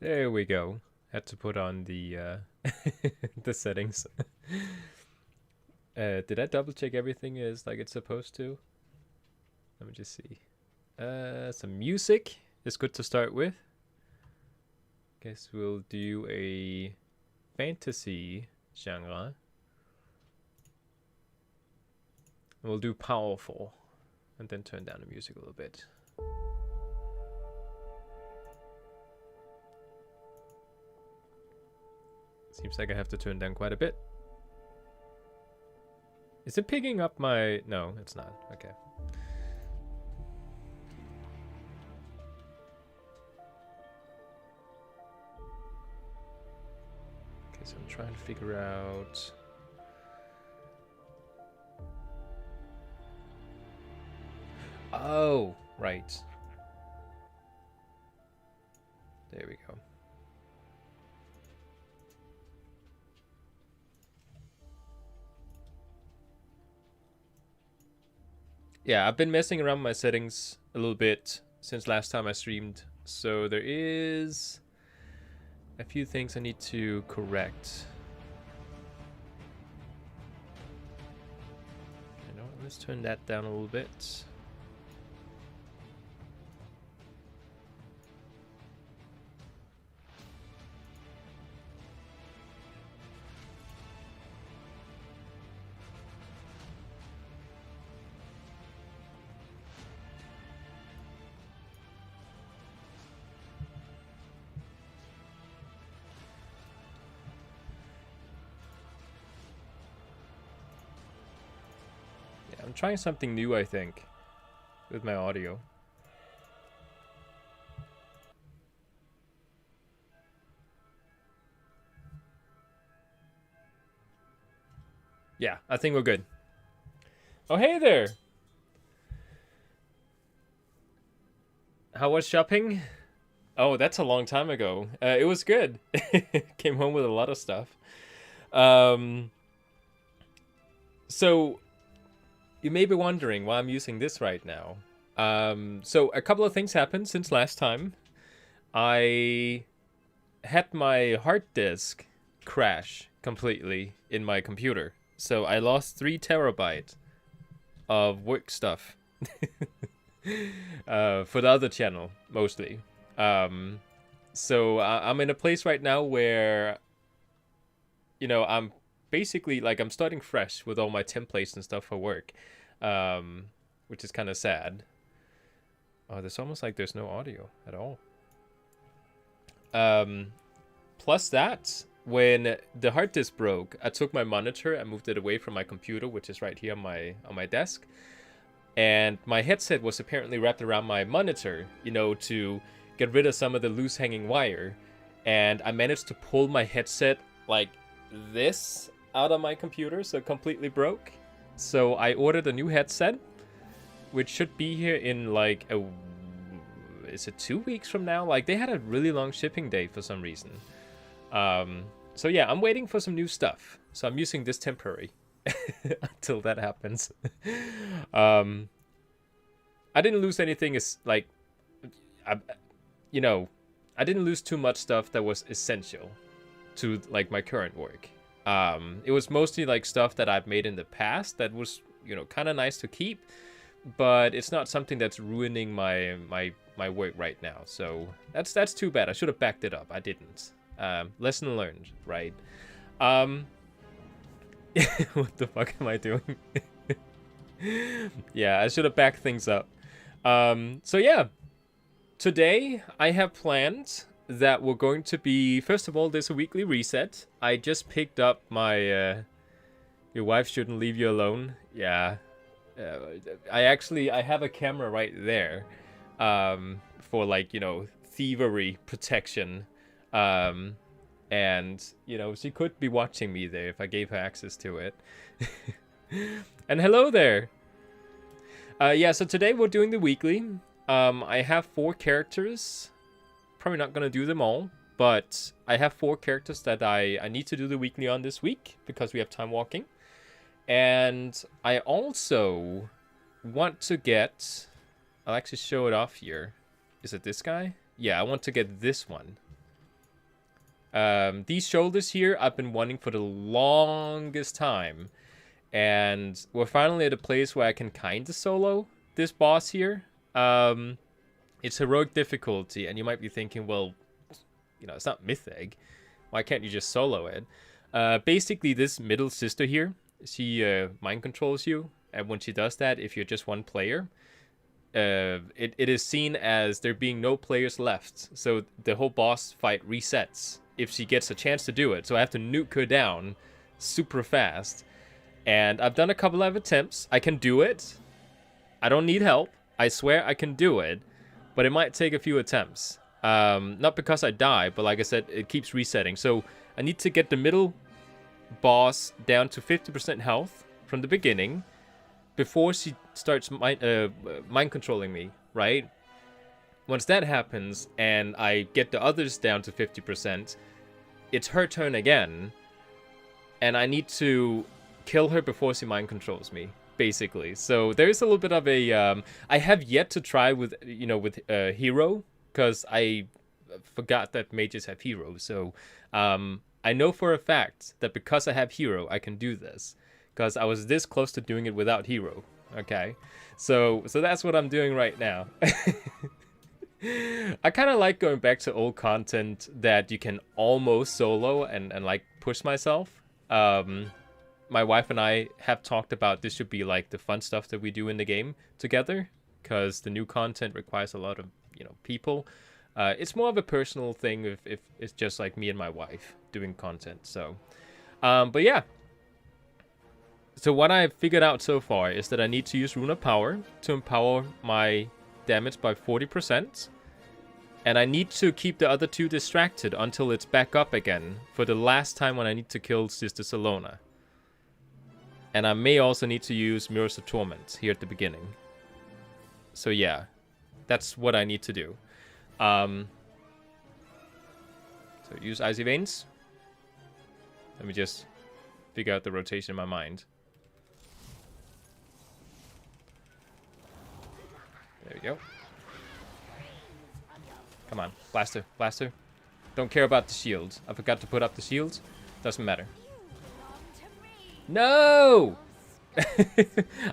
There we go. Had to put on the the settings. Did I double check everything is like it's supposed to? Let me just see. Some music is good to start with. Guess we'll do a fantasy genre. And we'll do powerful. And then turn down the music a little bit. Seems like I have to turn down quite a bit. Is it picking up my... No, it's not. Okay. Okay, so I'm trying to figure out... Oh, right. There we go. Yeah, I've been messing around with my settings a little bit since last time I streamed. So there is a few things I need to correct. You know, let's turn that down a little bit. I'm trying something new, I think, with my audio. Yeah, I think we're good. Oh, hey there! How was shopping? Oh, that's a long time ago. It was good. Came home with a lot of stuff. So... You may be wondering why I'm using this right now. So a couple of things happened since last time. I had my hard disk crash completely in my computer. So I lost 3 terabytes of work stuff. For the other channel, mostly. So I'm in a place right now where, you know, I'm basically, like, I'm starting fresh with all my templates and stuff for work, which is kind of sad. Oh, there's almost like there's no audio at all. Plus that, when the hard disk broke, I took my monitor and moved it away from my computer, which is right here on my desk. And my headset was apparently wrapped around my monitor, you know, to get rid of some of the loose hanging wire. And I managed to pull my headset like this out of my computer, so it completely broke. So I ordered a new headset, which should be here in like is it 2 weeks from now? Like, they had a really long shipping date for some reason. So yeah, I'm waiting for some new stuff. So I'm using this temporary until that happens. I didn't lose anything. Is like, you know, I didn't lose too much stuff that was essential to like my current work. It was mostly like stuff that I've made in the past that was, you know, kind of nice to keep, but it's not something that's ruining my work right now. So that's too bad. I should have backed it up. I didn't. Lesson learned, right? What the fuck am I doing? Yeah, I should have backed things up. So yeah, today I have planned that we're going to be, first of all, there's a weekly reset. I just picked up my your wife shouldn't leave you alone. Yeah. I have a camera right there for, like, you know, thievery protection. And, you know, she could be watching me there if I gave her access to it. And hello there. Yeah, so today we're doing the weekly. I have 4 characters. Probably not going to do them all, but I have 4 characters that I need to do the weekly on this week because we have time walking. And I also want to get... I'll actually show it off here. Is it this guy? Yeah, I want to get this one. These shoulders here, I've been wanting for the longest time. And we're finally at a place where I can kind of solo this boss here. It's heroic difficulty, and you might be thinking, well, you know, it's not Mythic. Why can't you just solo it? Basically, this middle sister here, she mind controls you. And when she does that, if you're just one player, it is seen as there being no players left. So the whole boss fight resets if she gets a chance to do it. So I have to nuke her down super fast. And I've done a couple of attempts. I can do it. I don't need help. I swear I can do it. But it might take a few attempts. Not because I die, but like I said, it keeps resetting. So I need to get the middle boss down to 50% health from the beginning before she starts mind controlling me, right? Once that happens and I get the others down to 50%, it's her turn again. And I need to kill her before she mind controls me, basically. So there's a little bit of a I have yet to try with hero, because I forgot that mages have heroes. So I know for a fact that because I have hero, I can do this, because I was this close to doing it without hero. Okay, so that's what I'm doing right now. I kind of like going back to old content that you can almost solo and like push myself. My wife and I have talked about this should be like the fun stuff that we do in the game together, because the new content requires a lot of, you know, people. It's more of a personal thing if it's just like me and my wife doing content. So, but yeah. So what I've figured out so far is that I need to use Rune of Power to empower my damage by 40%. And I need to keep the other two distracted until it's back up again for the last time when I need to kill Sister Salona. And I may also need to use Mirrors of Torment here at the beginning. So yeah, that's what I need to do. So use Icy Veins. Let me just figure out the rotation in my mind. There we go. Come on, blaster, blaster. Don't care about the shields. I forgot to put up the shields. Doesn't matter. No!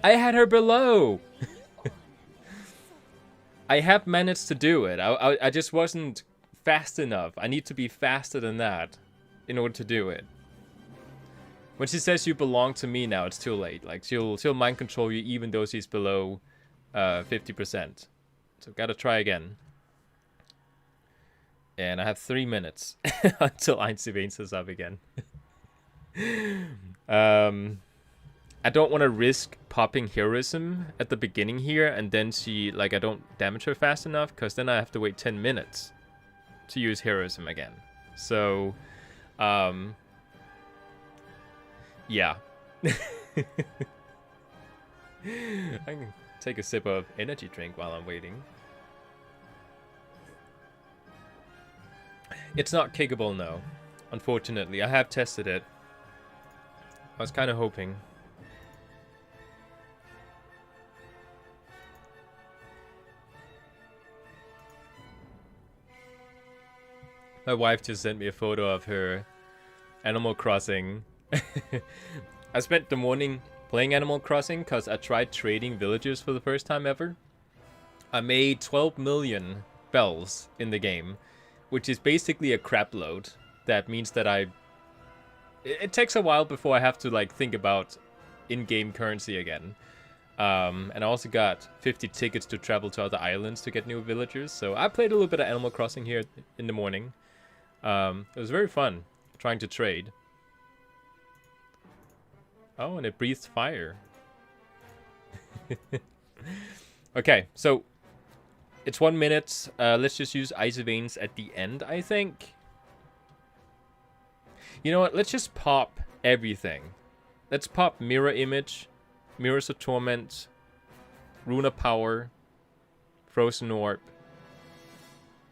I had her below. I have managed to do it. I just wasn't fast enough. I need to be faster than that in order to do it. When she says you belong to me now, it's too late. Like she'll mind control you even though she's below 50%. So gotta try again. And I have 3 minutes until Icy Veins is up again. I don't want to risk popping heroism at the beginning here, and then I don't damage her fast enough, because then I have to wait 10 minutes to use heroism again. So, yeah. I can take a sip of energy drink while I'm waiting. It's not kickable, no. Unfortunately, I have tested it. I was kind of hoping. My wife just sent me a photo of her Animal Crossing. I spent the morning playing Animal Crossing because I tried trading villagers for the first time ever. I made 12 million bells in the game, which is basically a crap load. That means that it takes a while before I have to like think about in-game currency again. And I also got 50 tickets to travel to other islands to get new villagers. So I played a little bit of Animal Crossing here in the morning. It was very fun trying to trade. Oh, and it breathes fire. Okay, so it's 1 minute. Let's just use Icy Veins at the end, I think. You know what? Let's just pop everything. Let's pop Mirror Image, Mirrors of Torment, Rune of Power, Frozen Orb.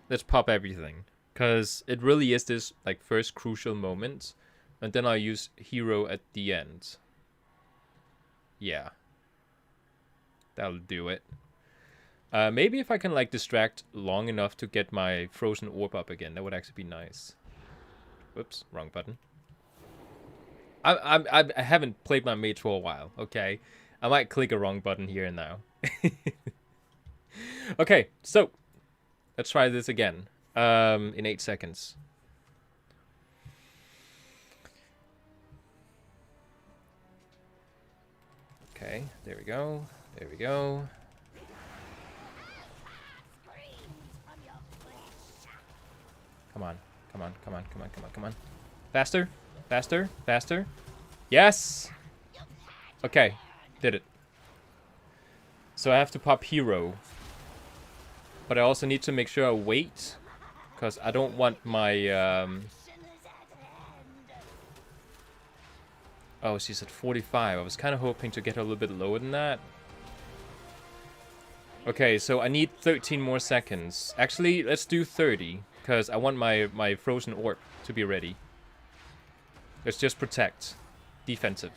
Let's pop everything. Because it really is this like first crucial moment. And then I'll use Hero at the end. Yeah. That'll do it. Maybe if I can like distract long enough to get my Frozen Orb up again, that would actually be nice. Whoops, wrong button. I haven't played my mage for a while, okay? I might click a wrong button here and now. Okay, so let's try this again in 8 seconds. Okay, there we go. There we go. Come on, come on, come on, come on, come on, come on. Faster, faster, faster. Yes! Okay, did it. So I have to pop hero. But I also need to make sure I wait. Because I don't want my... Oh, she's at 45. I was kind of hoping to get her a little bit lower than that. Okay, so I need 13 more seconds. Actually, let's do 30. Because I want my frozen orb to be ready. Let's just protect. Defensive.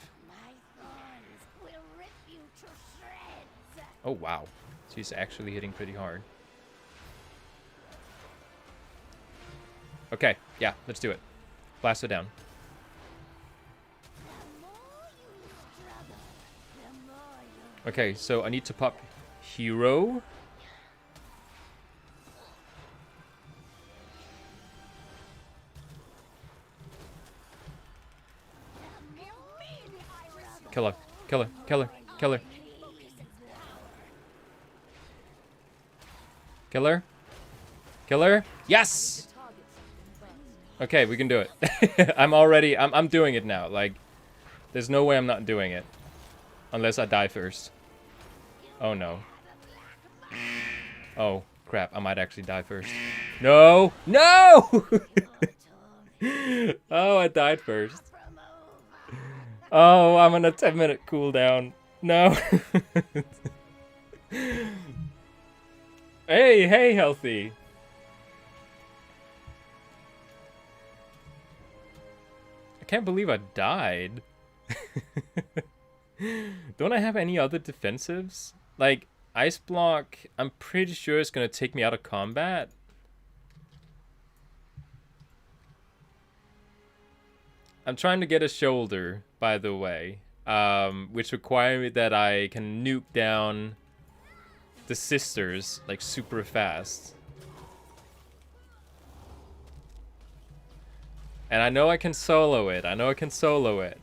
Oh, wow. She's actually hitting pretty hard. Okay, yeah, let's do it. Blast her down. Okay, so I need to pop hero. Kill her, kill her, kill her, kill her. Kill her. Kill her. Yes! Okay, we can do it. I'm doing it now. Like, there's no way I'm not doing it. Unless I die first. Oh, no. Oh, crap. I might actually die first. No! No! Oh, I died first. Oh, I'm on a 10-minute cooldown. No. Hey, hey, healthy. I can't believe I died. Don't I have any other defensives? Like, Ice Block, I'm pretty sure it's gonna take me out of combat. I'm trying to get a shoulder, by the way. Which requires that I can nuke down the sisters, like, super fast. And I know I can solo it. I know I can solo it.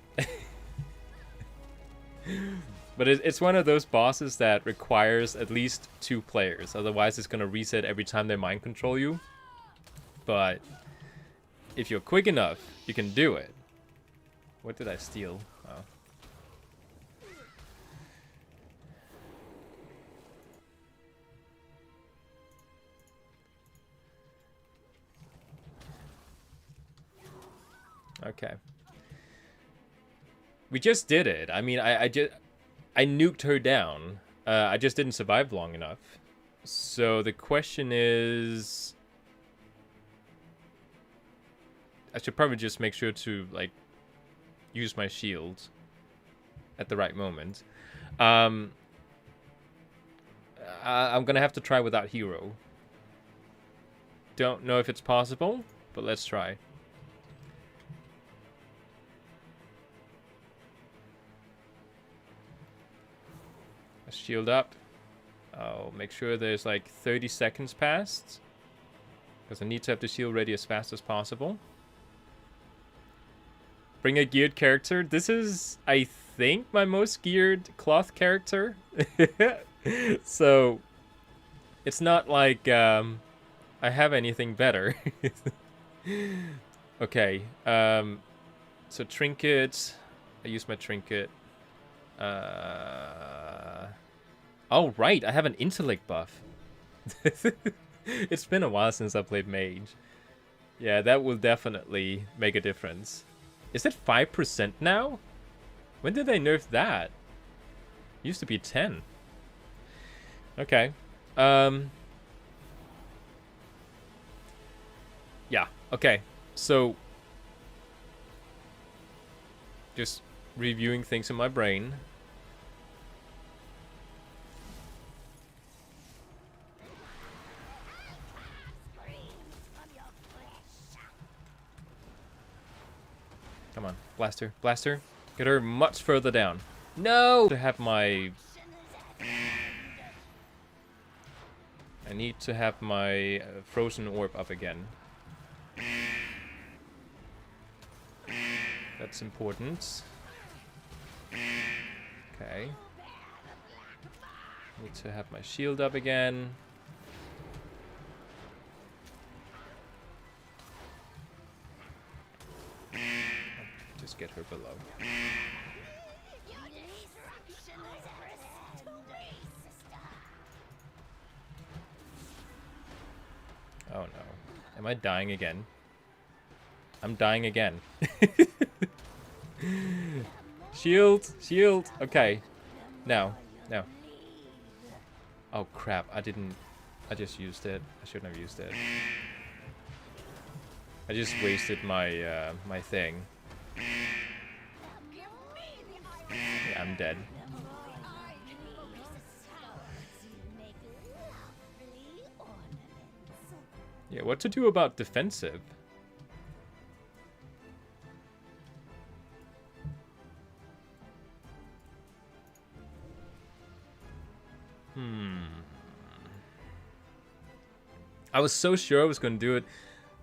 But it's one of those bosses that requires at least 2 players. Otherwise, it's going to reset every time they mind control you. But if you're quick enough, you can do it. What did I steal? Oh. Okay. We just did it. I mean, I nuked her down. I just didn't survive long enough. So the question is... I should probably just make sure to, like, use my shield at the right moment. I'm gonna have to try without hero. Don't know if it's possible, but let's try. Shield up. I'll make sure there's like 30 seconds passed. Because I need to have the shield ready as fast as possible. Bring a geared character. This is, I think, my most geared cloth character. So, it's not like I have anything better. Okay. So trinket. I use my trinket. Oh, right. I have an intellect buff. It's been a while since I played mage. Yeah, that will definitely make a difference. Is it 5% now? When did they nerf that? It used to be 10. Okay. Yeah, okay. So, just reviewing things in my brain. Come on. Blaster. Blaster. Get her much further down. No! To have my... I need to have my frozen orb up again. That's important. Okay. Need to have my shield up again. Just get her below. Oh no. Am I dying again? I'm dying again. Shield! Shield! Okay. No. No. Oh crap, I just used it. I shouldn't have used it. I just wasted my my thing. Yeah, I'm dead. Yeah, what to do about defensive? I was so sure I was going to do it.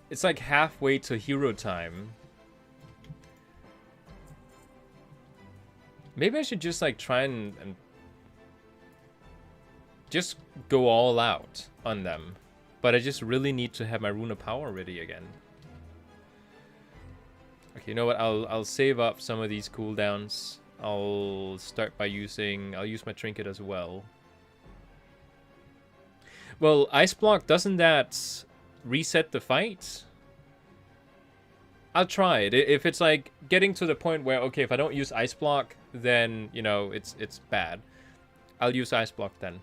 It's like halfway to hero time. Maybe I should just like try and just go all out on them. But I just really need to have my Rune of Power ready again. Okay, you know what? I'll save up some of these cooldowns. I'll start by I'll use my trinket as well. Well, Ice Block, doesn't that reset the fight? I'll try it. If it's like getting to the point where, okay, if I don't use Ice Block, then, you know, it's bad. I'll use Ice Block then.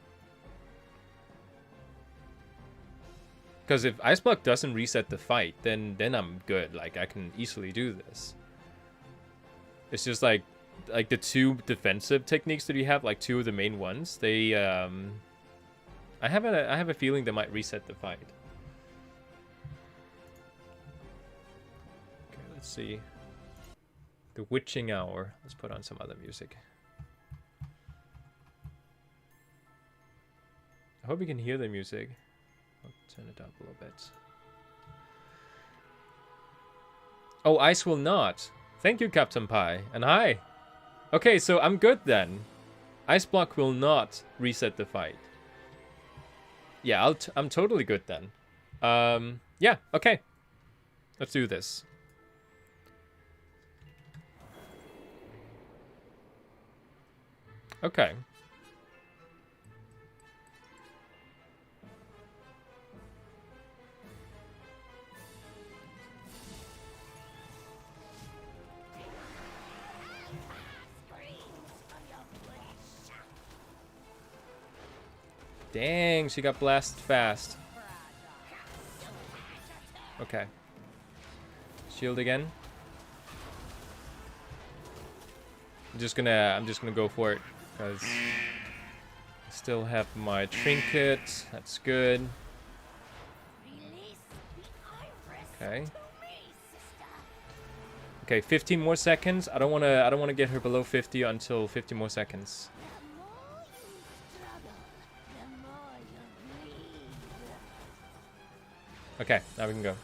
Because if Ice Block doesn't reset the fight, then I'm good. Like, I can easily do this. It's just like the two defensive techniques that you have, like two of the main ones, they I have a feeling they might reset the fight. Okay, let's see. The Witching Hour. Let's put on some other music. I hope you can hear the music. I'll turn it up a little bit. Oh, Ice will not. Thank you, Captain Pie. And hi. Okay, so I'm good then. Ice Block will not reset the fight. Yeah, I'm totally good then. Yeah, okay. Let's do this. Okay. Dang, she got blasted fast. Okay. Shield again. I'm just gonna go for it because I still have my trinket. That's good. Okay. Okay, 15 more seconds. I don't wanna get her below 50 until 50 more seconds. Okay, now we can go.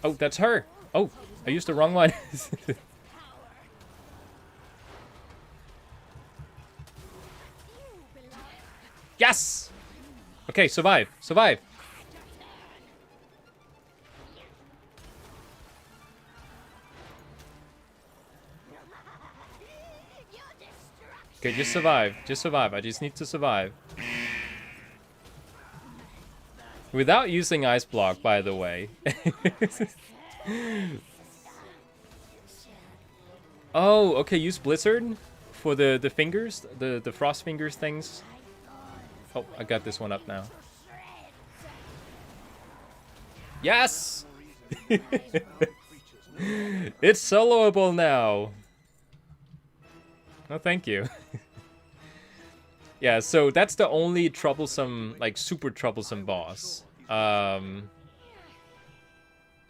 Oh, that's her. Oh, I used the wrong one. Yes! Okay, survive. Survive. Okay, just survive. Just survive. I just need to survive. Without using Ice Block, by the way. Oh, okay, use Blizzard for the fingers, the frost fingers things. Oh, I got this one up now. Yes! It's soloable now. Oh, thank you. Yeah, so that's the only troublesome, like super troublesome boss. Now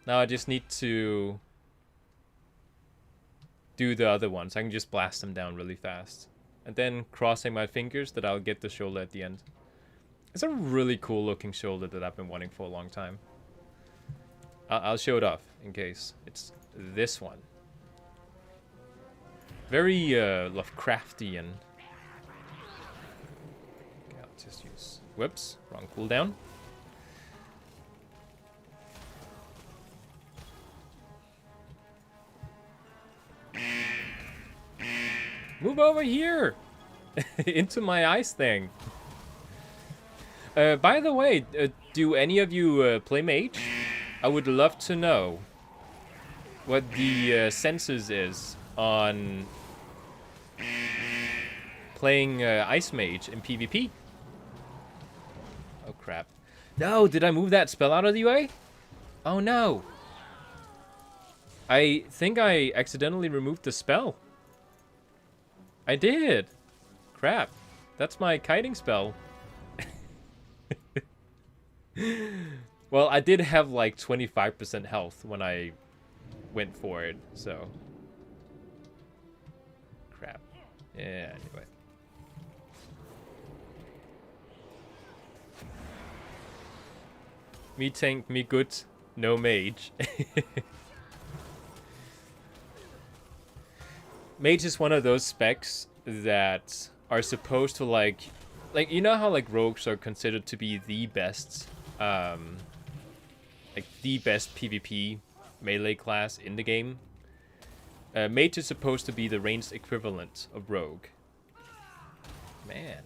I just need to do the other ones. I can just blast them down really fast. And then crossing my fingers that I'll get the shoulder at the end. It's a really cool looking shoulder that I've been wanting for a long time. I'll show it off in case. It's this one. Very Lovecraftian. Okay, I'll just use... Whoops, wrong cooldown. Move over here! Into my ice thing. By the way, do any of you play mage? I would love to know what the census is on playing Ice Mage in PvP. Oh crap. No, did I move that spell out of the way? Oh no. I think I accidentally removed the spell. I did. Crap. That's my kiting spell. Well, I did have like 25% health when I went for it, so... Crap. Yeah, anyway. Me tank, me good, no mage. Mage is one of those specs that are supposed to like you know how like rogues are considered to be the best, like the best PvP melee class in the game. Mage is supposed to be the ranged equivalent of rogue. Man,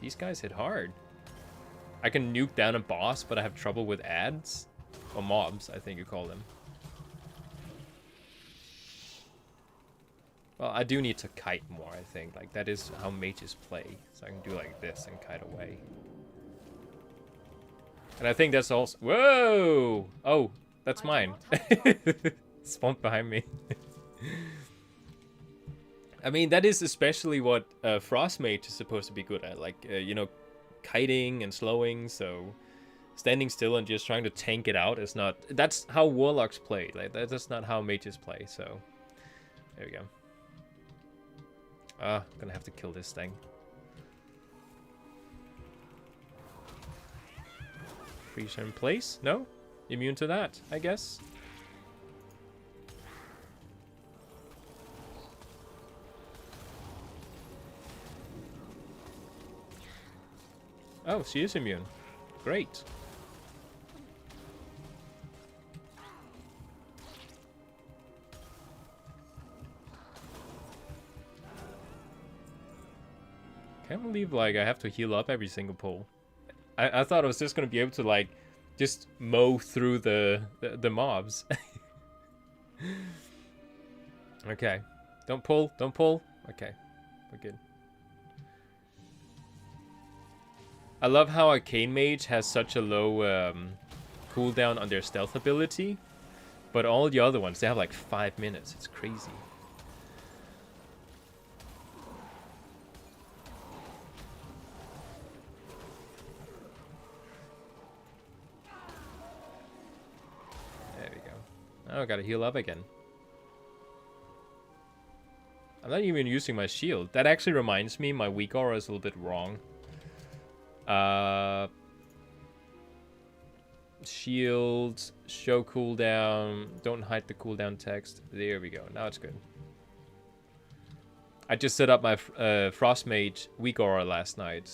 these guys hit hard. I can nuke down a boss, but I have trouble with ads. Or mobs, I think you call them. Well, I do need to kite more, I think. Like, that is how mages play. So I can do like this and kite away. And I think that's also... Whoa! Oh, that's mine. Spawned behind me. I mean, that is especially what Frost Mage is supposed to be good at. Like, you know, kiting and slowing, so standing still and just trying to tank it out is not... That's how warlocks play. Like, that's not how mages play, so... There we go. Ah, gonna have to kill this thing. Freeze in place? No? Immune to that, I guess. Oh, she is immune. Great. Can't believe, like, I have to heal up every single pull. I thought I was just gonna be able to, like, just mow through the mobs. Okay. Don't pull. Don't pull. Okay. We're good. I love how Arcane Mage has such a low cooldown on their stealth ability. But all the other ones, they have like 5 minutes. It's crazy. There we go. Oh, I gotta heal up again. I'm not even using my shield. That actually reminds me, my weak aura is a little bit wrong. Shield, show cooldown, don't hide the cooldown text. There we go. Now it's good. I just set up my Frost Mage weak aura last night,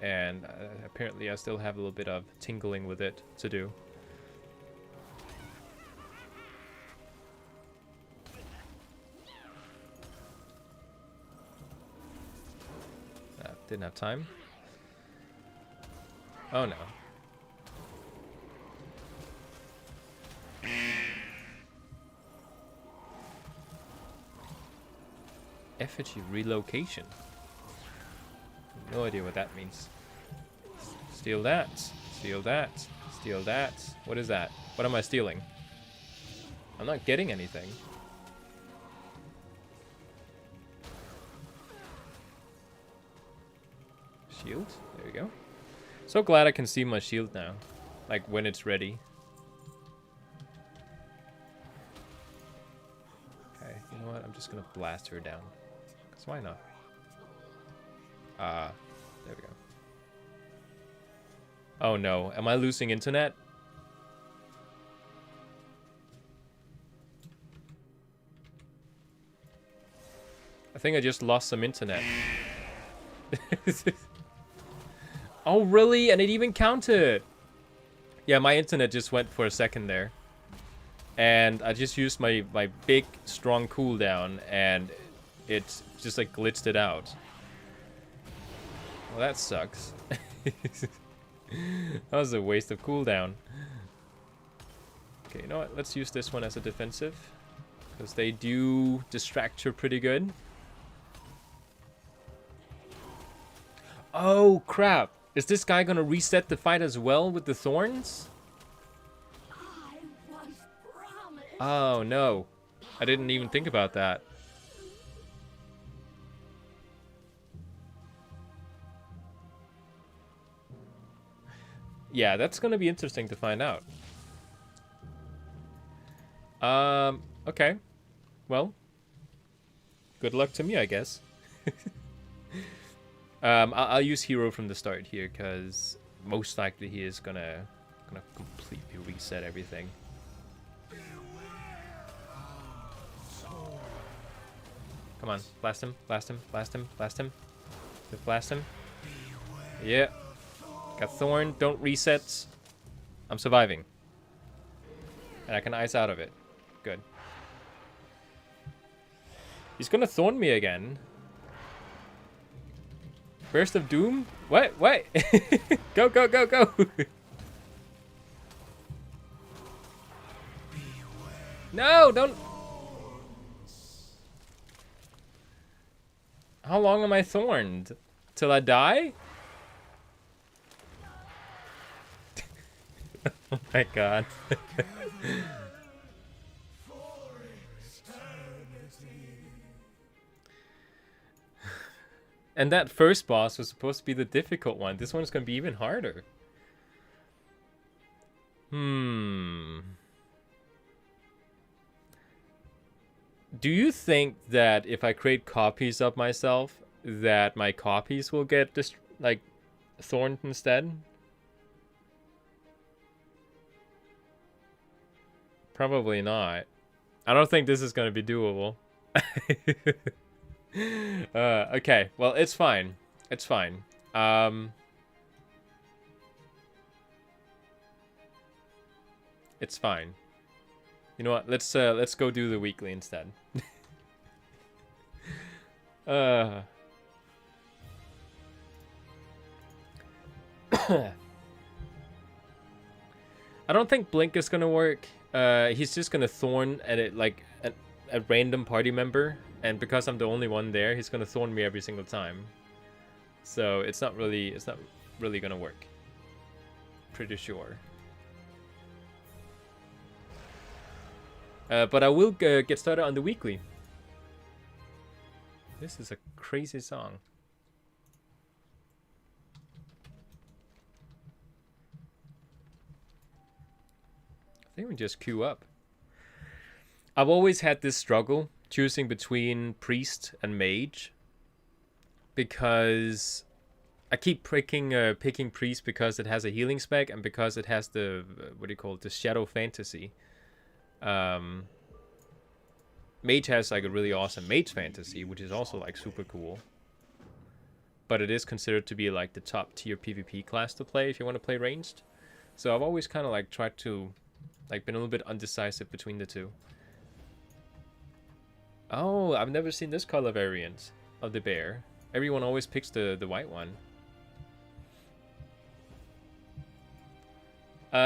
and apparently I still have a little bit of tingling with it to do. Didn't have time. Oh no. Effigy relocation. No idea what that means. Steal that. Steal that. Steal that. What is that? What am I stealing? I'm not getting anything. Shield? There we go. So glad I can see my shield now. Like when it's ready. Okay, you know what? I'm just gonna blast her down. Because why not? There we go. Oh no, am I losing internet? I think I just lost some internet. Oh really? And it even counted! Yeah, my internet just went for a second there. And I just used my big, strong cooldown, and it just like glitched it out. Well, that sucks. That was a waste of cooldown. Okay, you know what? Let's use this one as a defensive. Because they do distract her pretty good. Oh, crap. Is this guy gonna reset the fight as well with the thorns? Oh, no. I didn't even think about that. Yeah, that's gonna be interesting to find out. Okay. Well, good luck to me, I guess. I'll use hero from the start here, because most likely he is gonna completely reset everything. Come on, blast him, blast him, blast him, blast him. Just blast him. Yeah. Got Thorn, don't reset. I'm surviving. And I can ice out of it. Good. He's gonna Thorn me again. Burst of Doom? What? What? Go, go, go, go! No, don't... How long am I thorned? Till I die? Oh my god. And that first boss was supposed to be the difficult one. This one's gonna be even harder. Do you think that if I create copies of myself, that my copies will get like thorned instead? Probably not. I don't think this is gonna be doable. Okay, well, it's fine. It's fine. It's fine. You know what? Let's go do the weekly instead. I don't think Blink is gonna work. He's just gonna thorn at it like a random party member, and because I'm the only one there, he's gonna thorn me every single time. So it's not really gonna work. Pretty sure. But I will get started on the weekly. This is a crazy song. I think we just queue up. I've always had this struggle choosing between priest and mage, because I keep picking priest because it has a healing spec and because it has the what do you call it, the shadow fantasy. Mage has like a really awesome mage fantasy, which is also like super cool, but it is considered to be like the top tier PvP class to play if you want to play ranged. So I've always kind of like tried to like been a little bit undecisive between the two. Oh, I've never seen this color variant of the bear. Everyone always picks the white one.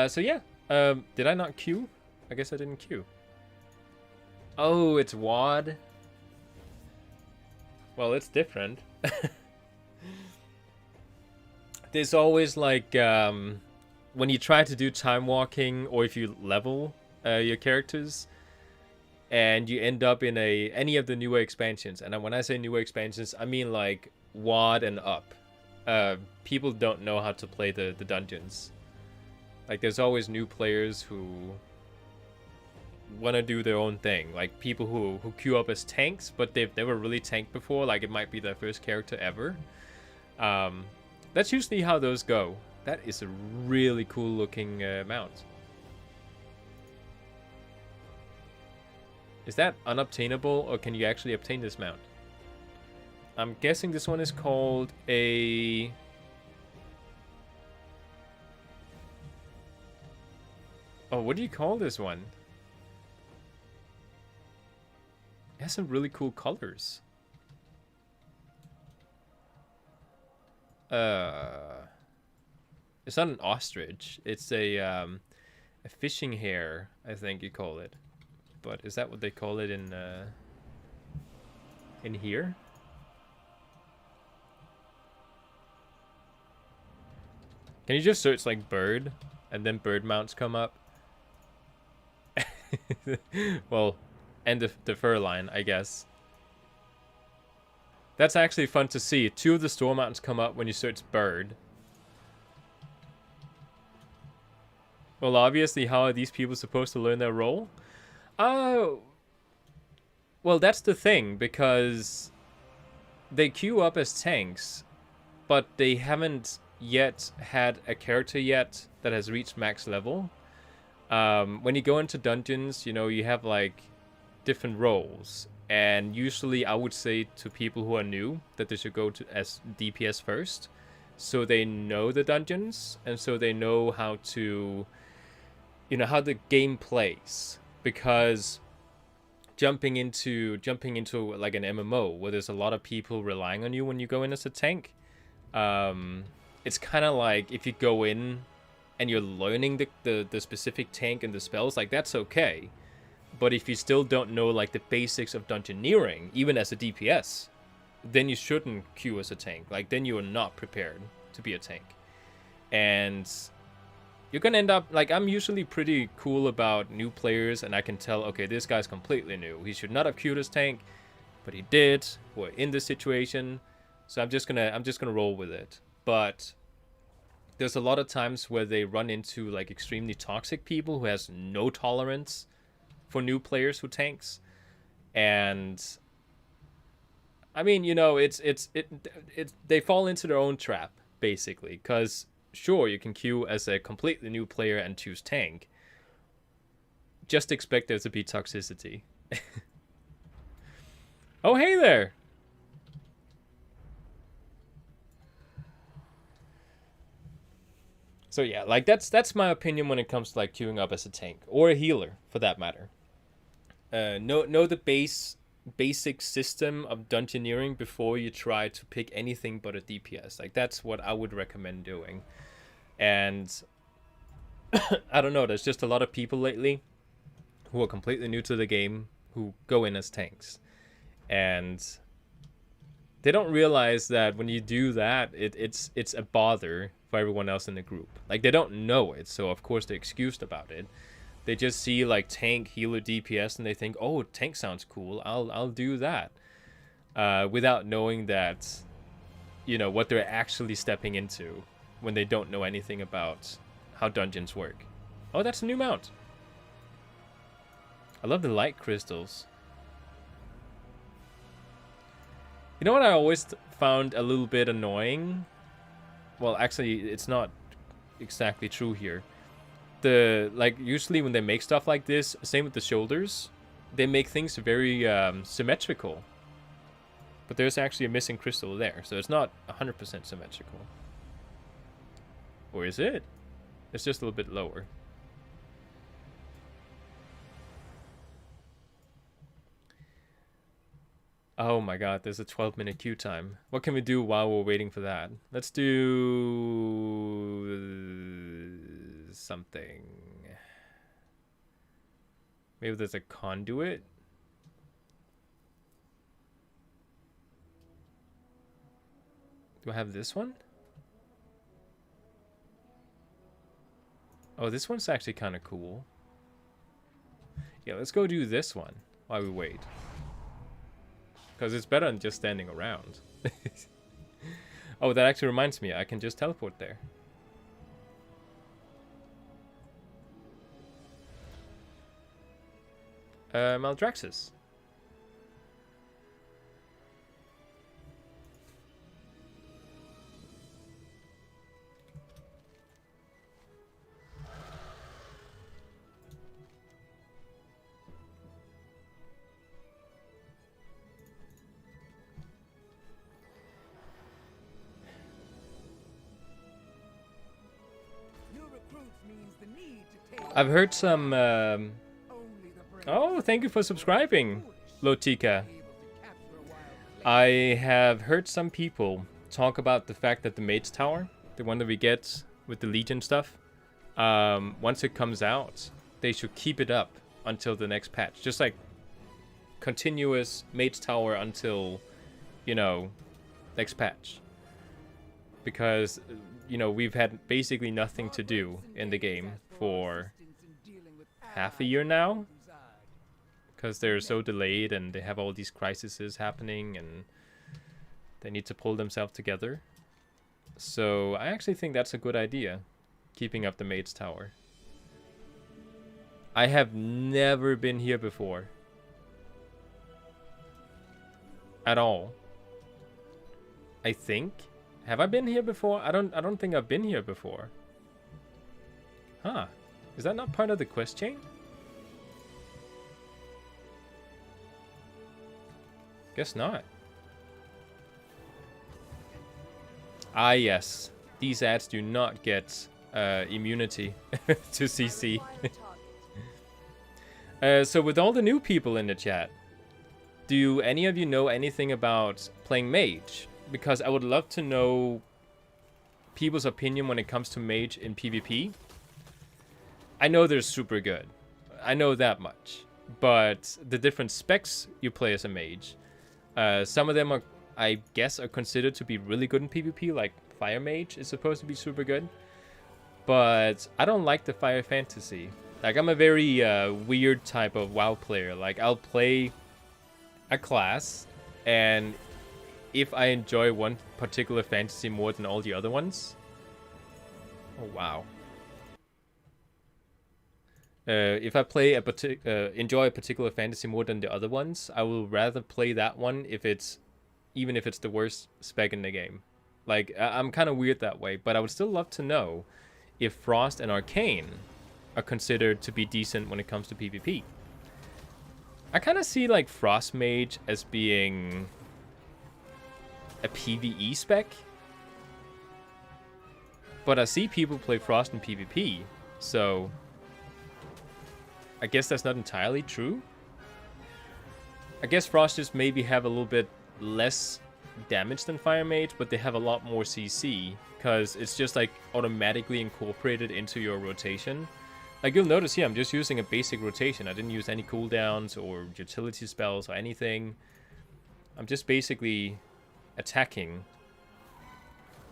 So yeah, did I not queue? I guess I didn't queue. Oh, it's WAD. Well, it's different. There's always like when you try to do time walking, or if you level your characters, and you end up in any of the newer expansions, and when I say newer expansions, I mean like WoD and up, people don't know how to play the dungeons. Like, there's always new players who want to do their own thing. Like, people who queue up as tanks, but they've never really tanked before. Like, it might be their first character ever. That's usually how those go. That is a really cool looking mount. Is that unobtainable, or can you actually obtain this mount? I'm guessing this one is called a... Oh, what do you call this one? It has some really cool colors. It's not an ostrich. It's a fishing hare, I think you call it. But is that what they call it in here? Can you just search like bird, and then bird mounts come up? Well, and the fur line, I guess. That's actually fun to see. 2 of the store mounts come up when you search bird. Well, obviously, how are these people supposed to learn their role? Well, that's the thing, because they queue up as tanks, but they haven't yet had a character yet that has reached max level. When you go into dungeons, you know, you have like different roles, and usually I would say to people who are new that they should go to as DPS first, so they know the dungeons, and so they know how to, you know, how the game plays. Because jumping into like an MMO where there's a lot of people relying on you when you go in as a tank, it's kind of like if you go in and you're learning the specific tank and the spells, like, that's okay. But if you still don't know like the basics of dungeoneering, even as a DPS, then you shouldn't queue as a tank. Like, then you are not prepared to be a tank. And you're gonna end up, like, I'm usually pretty cool about new players, and I can tell, okay, this guy's completely new. He should not have queued as tank, but he did. We're in this situation, so I'm just gonna roll with it. But there's a lot of times where they run into like extremely toxic people who has no tolerance for new players who tanks, and I mean, you know, they fall into their own trap basically, because sure, you can queue as a completely new player and choose tank. Just expect there to be toxicity. Oh, hey there! So yeah, like, that's my opinion when it comes to like queuing up as a tank, or a healer for that matter. Know the basic system of dungeoneering before you try to pick anything but a DPS. Like, that's what I would recommend doing. And I don't know, there's just a lot of people lately who are completely new to the game who go in as tanks, and they don't realize that when you do that, it's a bother for everyone else in the group. Like, they don't know it, so of course they're excused about it. They just see like tank, healer, DPS, and they think, oh, tank sounds cool, I'll do that, without knowing that, you know, what they're actually stepping into when they don't know anything about how dungeons work. Oh, that's a new mount. I love the light crystals. You know what I always found a little bit annoying? Well, actually, it's not exactly true here. Like, usually when they make stuff like this, same with the shoulders, they make things very symmetrical. But there's actually a missing crystal there, so it's not 100% symmetrical. Or is it? It's just a little bit lower. Oh my god, there's a 12-minute queue time. What can we do while we're waiting for that? Let's do something. Maybe there's a conduit? Do I have this one? Oh, this one's actually kind of cool. Yeah, let's go do this one while we wait. Because it's better than just standing around. Oh, that actually reminds me. I can just teleport there. Maldraxxus. I've heard some... Oh, thank you for subscribing, Lotika. I have heard some people talk about the fact that the Maid's Tower, the one that we get with the Legion stuff, once it comes out, they should keep it up until the next patch. Just like continuous Maid's Tower until, you know, next patch. Because, you know, we've had basically nothing to do in the game for half a year now. Because they're so delayed and they have all these crises happening and they need to pull themselves together. So I actually think that's a good idea, keeping up the Maid's Tower. I have never been here before. At all. I think. Have I been here before? I don't think I've been here before. Huh. Is that not part of the quest chain? Guess not. Ah, yes. These ads do not get immunity to CC. So with all the new people in the chat, do any of you know anything about playing mage? Because I would love to know people's opinion when it comes to mage in PvP. I know they're super good. I know that much. But the different specs you play as a mage, some of them are, I guess, are considered to be really good in PvP, like Fire Mage is supposed to be super good. But I don't like the Fire Fantasy. Like, I'm a very weird type of WoW player. Like, I'll play a class, and if I enjoy one particular fantasy more than all the other ones... Oh, wow. If I play enjoy a particular fantasy more than the other ones, I will rather play that one even if it's the worst spec in the game. Like, I'm kind of weird that way, but I would still love to know if Frost and Arcane are considered to be decent when it comes to PvP. I kind of see, like, Frost Mage as being a PvE spec, but I see people play Frost in PvP, so I guess that's not entirely true. I guess Frost just maybe have a little bit less damage than Fire Mage, but they have a lot more CC, because it's just like automatically incorporated into your rotation. Like, you'll notice here, I'm just using a basic rotation. I didn't use any cooldowns or utility spells or anything. I'm just basically attacking,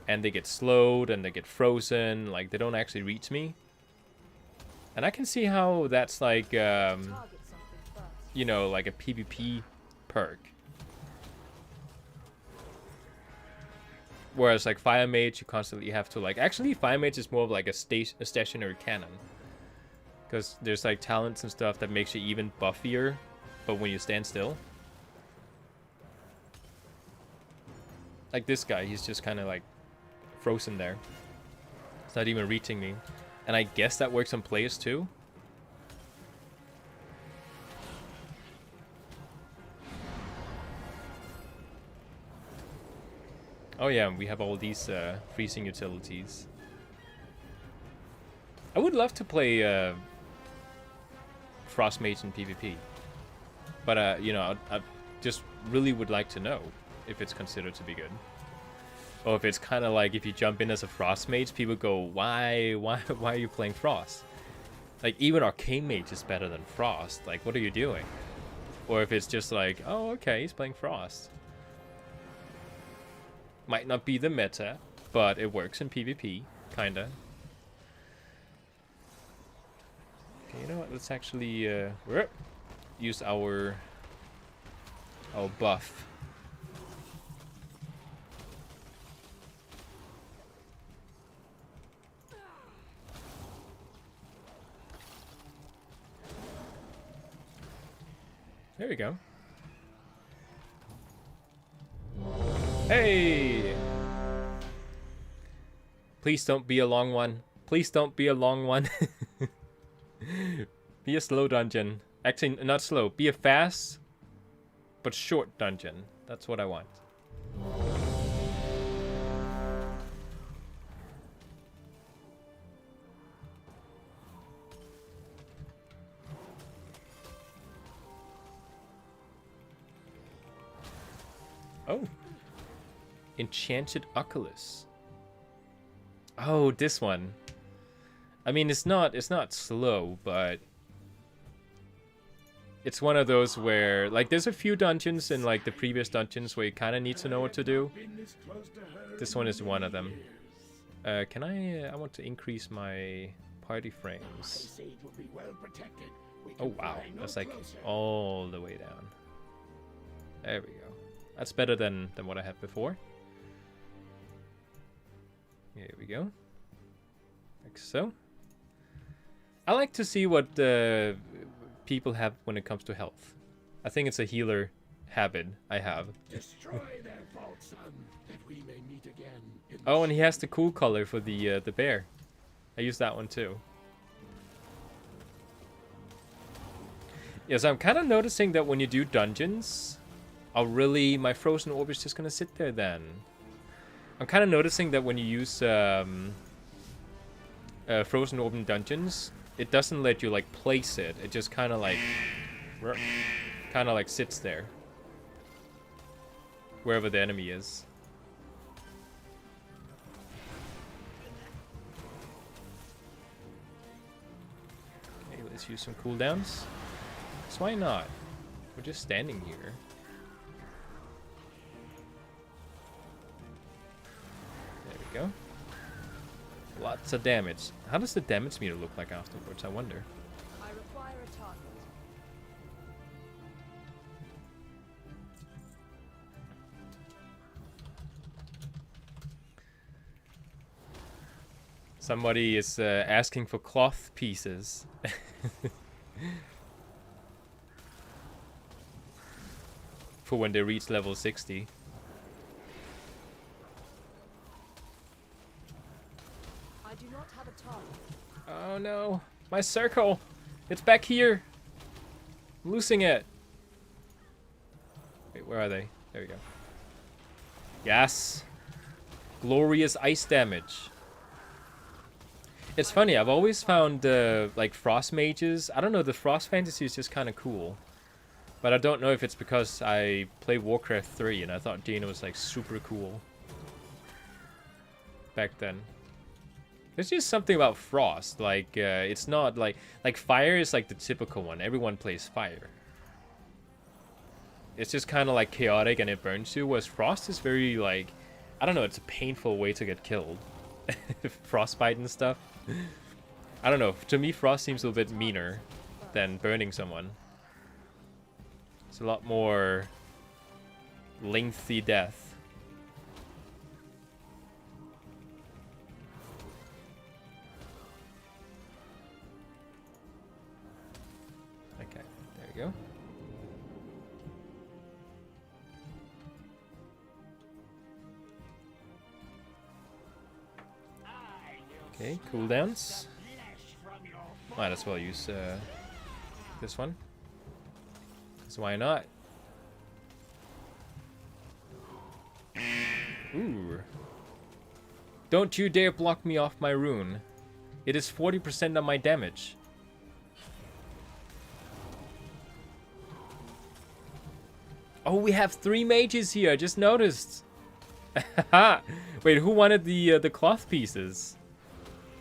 and they get slowed and they get frozen. Like, they don't actually reach me. And I can see how that's like, you know, like a PvP perk. Whereas like Fire Mage, you constantly have to like... Actually, Fire Mage is more of like a stationary cannon. Because there's like talents and stuff that makes you even buffier, but when you stand still. Like this guy, he's just kind of like frozen there. It's not even reaching me. And I guess that works on players too. Oh yeah, we have all these freezing utilities. I would love to play Frost Mage in PvP. But, you know, I just really would like to know if it's considered to be good. Or if it's kind of like if you jump in as a Frost Mage, people go, why are you playing Frost? Like, even Arcane Mage is better than Frost. Like, what are you doing? Or if it's just like, oh, okay, he's playing Frost. Might not be the meta, but it works in PvP, kinda. Okay, you know what? Let's actually use our buff. There we go. Hey! Please don't be a long one. Please don't be a long one. Be a slow dungeon. Actually, not slow. Be a fast but short dungeon. That's what I want. Oh. Enchanted Oculus. Oh, this one. I mean, it's not slow, but it's one of those where, like, there's a few dungeons in, like, the previous dungeons where you kind of need to know what to do. This one is one of them. Can I want to increase my party frames. Oh, wow. That's, like, all the way down. There we go. That's better than what I had before. Here we go. Like so. I like to see what people have when it comes to health. I think it's a healer habit I have. Destroy their vault, son, that we may meet again. Oh, and he has the cool color for the bear. I use that one too. Yes, I'm kind of noticing that when you do dungeons, my frozen orb is just gonna sit there then. I'm kind of noticing that when you use frozen orb in dungeons, it doesn't let you like place it. It just kind of like sits there wherever the enemy is. Okay, let's use some cooldowns. So why not? We're just standing here. There we go. Lots of damage. How does the damage meter look like afterwards, I wonder? I require a target. Somebody is asking for cloth pieces. For when they reach level 60. I do not have a target. Oh no, my circle! It's back here! I'm losing it! Wait, where are they? There we go. Yes! Glorious ice damage. It's funny, I've always found like frost mages, I don't know, the frost fantasy is just kind of cool. But I don't know if it's because I played Warcraft 3 and I thought Jaina was like super cool back then. There's just something about frost, like it's not like fire is like the typical one. Everyone plays fire. It's just kind of like chaotic and it burns you, whereas frost is very like, I don't know, it's a painful way to get killed. Frostbite and stuff. I don't know, to me frost seems a little bit meaner than burning someone. It's a lot more lengthy death. Okay, there we go. Okay, cooldowns. Might as well use this one. So why not? Ooh. Don't you dare block me off my rune. It is 40% of my damage. Oh, we have 3 mages here. I just noticed. Wait, who wanted the cloth pieces?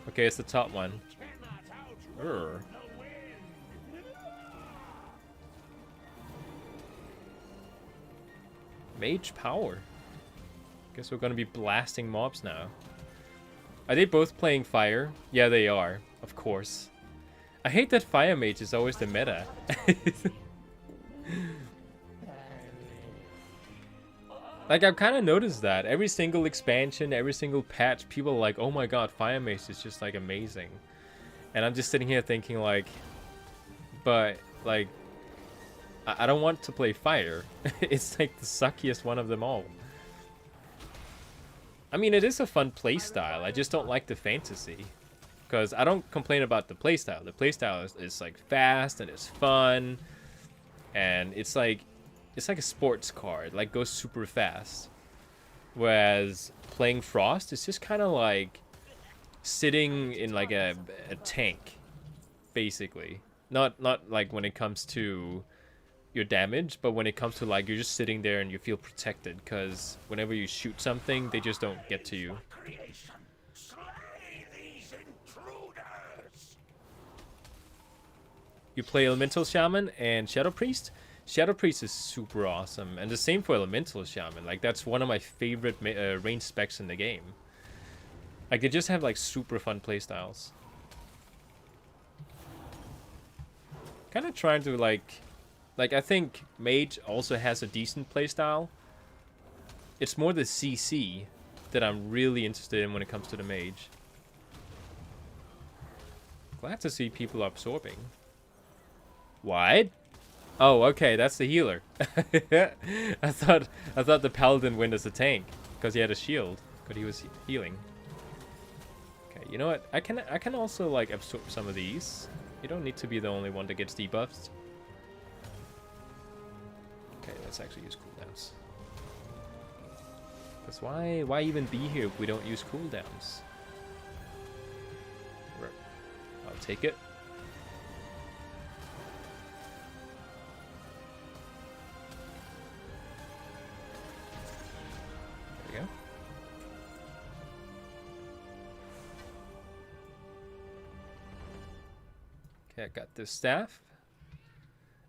Okay, it's the top one. Urgh. Mage power. Guess we're gonna be blasting mobs now. Are they both playing fire? Yeah, they are, of course. I hate that Fire Mage is always the meta. Like, I've kind of noticed that. Every single expansion, every single patch, people are like, oh my god, Fire Mage is just, like, amazing. And I'm just sitting here thinking, like, but, like, I don't want to play Fire. It's, like, the suckiest one of them all. I mean, it is a fun playstyle. I just don't like the fantasy. Because I don't complain about the playstyle. The playstyle is like, fast and it's fun. And it's like a sports card. Like, goes super fast. Whereas playing Frost is just kind of like sitting in like a tank, basically. Not like when it comes to your damage, but when it comes to like you're just sitting there and you feel protected because whenever you shoot something, they just don't get to you. You play Elemental Shaman and Shadow Priest. Shadow Priest is super awesome, and the same for Elemental Shaman. Like, that's one of my favorite range specs in the game. Like, they just have like super fun playstyles. Kind of trying to like I think Mage also has a decent playstyle. It's more the CC that I'm really interested in when it comes to the Mage. Glad to see people absorbing. What? Oh, okay, that's the healer. I thought the Paladin went as a tank because he had a shield, because he was healing. Okay, you know what? I can also like absorb some of these. You don't need to be the only one that gets debuffed. Okay, let's actually use cooldowns. Because why even be here if we don't use cooldowns? I'll take it. There we go. Okay, I got this staff.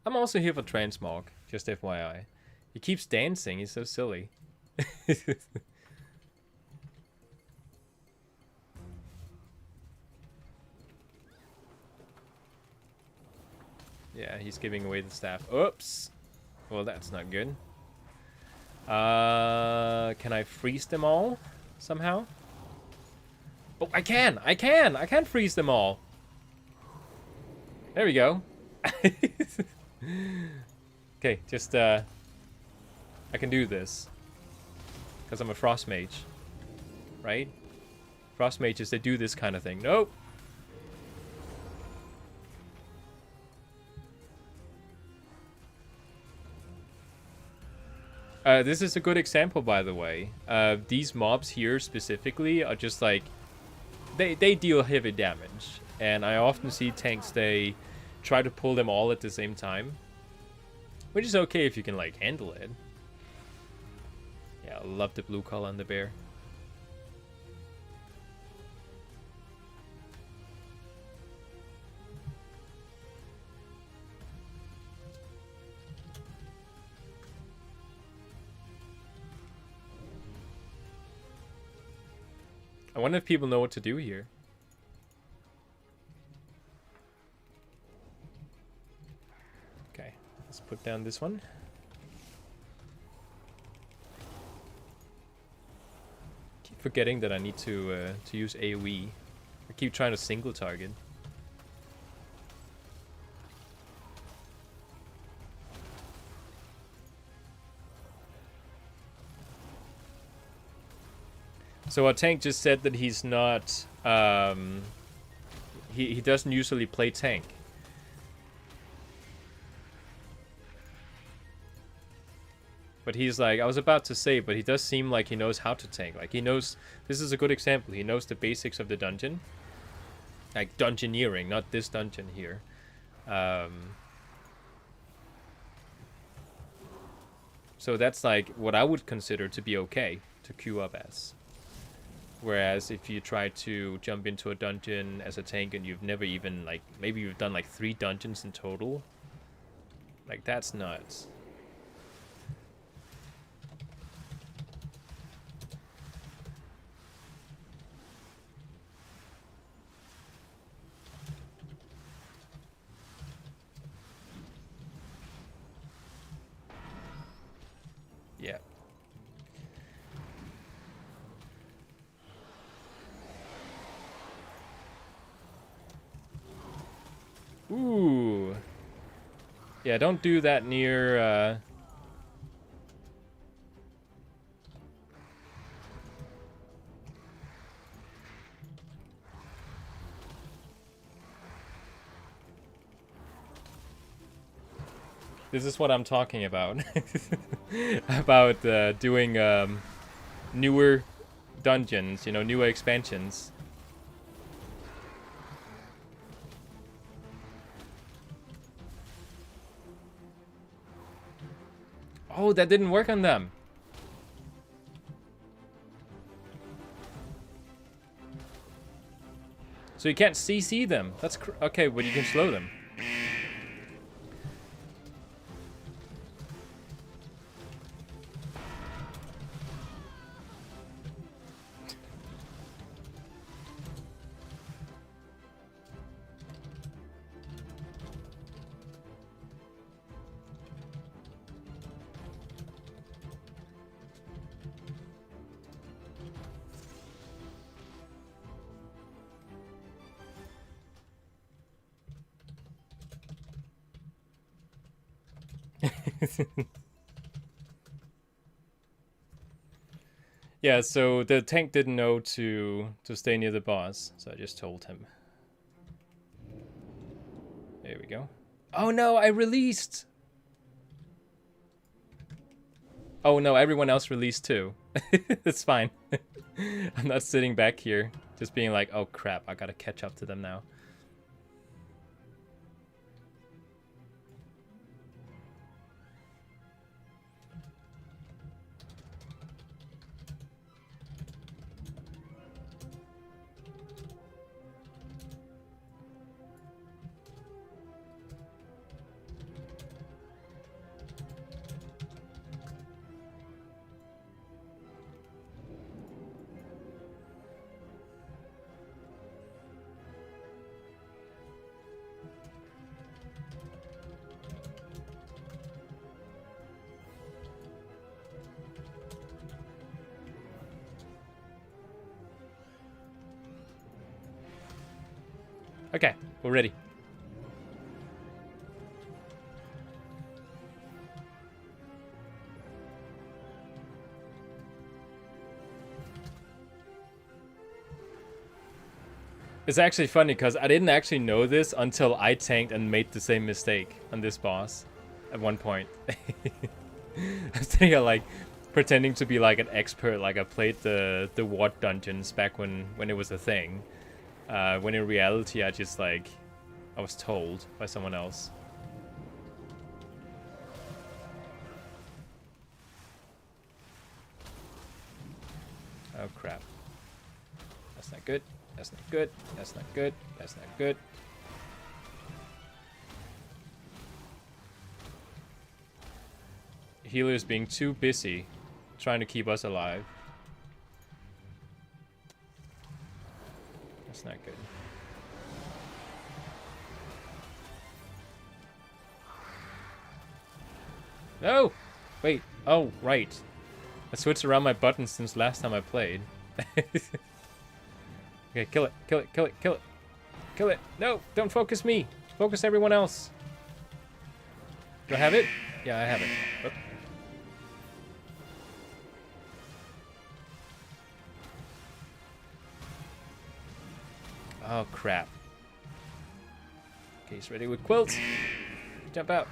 I'm also here for Transmog, just FYI. He keeps dancing, he's so silly. Yeah, he's giving away the staff. Oops! Well, that's not good. Can I freeze them all? Somehow? Oh, I can! I can freeze them all! There we go. Okay, just, I can do this. Because I'm a Frost Mage. Right? Frost Mages, they do this kind of thing. Nope! This is a good example, by the way. These mobs here specifically are just like... They deal heavy damage. And I often see tanks, they try to pull them all at the same time. Which is okay if you can, like, handle it. Yeah, I love the blue color on the bear. I wonder if people know what to do here. Okay, let's put down this one. Keep forgetting that I need to use AoE. I keep trying to single target. So our tank just said that he's not, he doesn't usually play tank. But he's like, I was about to say, but he does seem like he knows how to tank. Like, he knows, this is a good example. He knows the basics of the dungeon. Like, dungeoneering, not this dungeon here. So that's like what I would consider to be okay to queue up as. Whereas if you try to jump into a dungeon as a tank and you've never even, like, maybe you've done like 3 dungeons in total, like, that's nuts. Ooh. Yeah, don't do that near... This is what I'm talking about. About doing newer dungeons, you know, newer expansions. Oh, that didn't work on them. So you can't CC them. That's okay, but you can slow them. Yeah, so the tank didn't know to stay near the boss, so I just told him. There we go. Oh no, I released! Oh no, everyone else released too. It's fine. I'm not sitting back here, just being like, oh crap, I gotta catch up to them now. Okay, we're ready. It's actually funny because I didn't actually know this until I tanked and made the same mistake on this boss at one point. I was thinking of, like, pretending to be like an expert, like I played the Ward dungeons back when it was a thing. When in reality I just I was told by someone else. Oh crap. That's not good. That's not good. That's not good. That's not good. Healer's being too busy trying to keep us alive. That's not good. No! Wait. Oh, right. I switched around my buttons since last time I played. Okay, kill it. Kill it. Kill it. Kill it. Kill it. No! Don't focus me! Focus everyone else. Do I have it? Yeah, I have it. Oop. Oh, crap. Okay, he's ready with quilts. Jump out.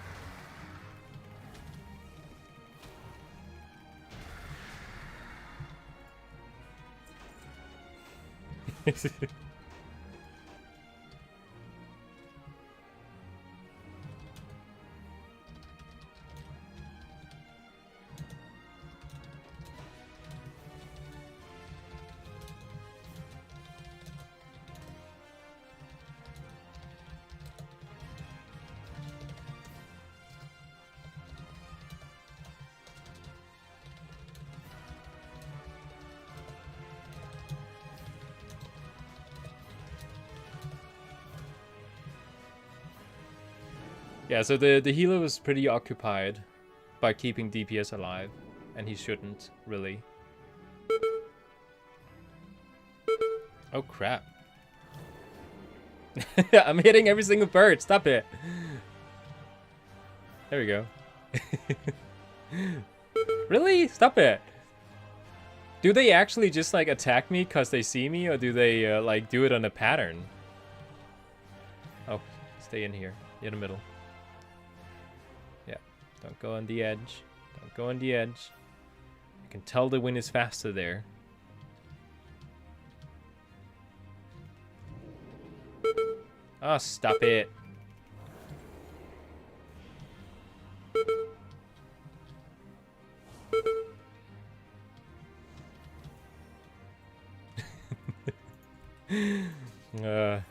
Yeah, so the healer was pretty occupied by keeping DPS alive, and he shouldn't, really. Oh crap. I'm hitting every single bird. Stop it. There we go. Really? Stop it. Do they actually just like attack me because they see me, or do they like do it on a pattern? Oh, stay in here. In the middle. Yeah. Don't go on the edge. Don't go on the edge. I can tell the wind is faster there. Oh, stop it. Okay.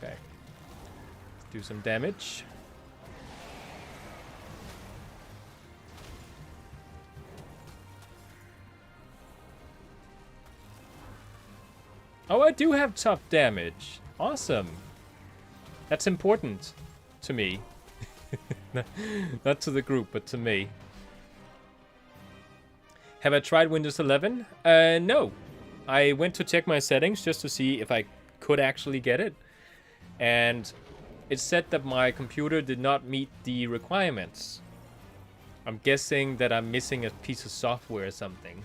Let's do some damage. Oh, I do have tough damage. Awesome. That's important to me. Not to the group, but to me. Have I tried Windows 11? No. I went to check my settings just to see if I could actually get it. And it said that my computer did not meet the requirements. I'm guessing that I'm missing a piece of software or something.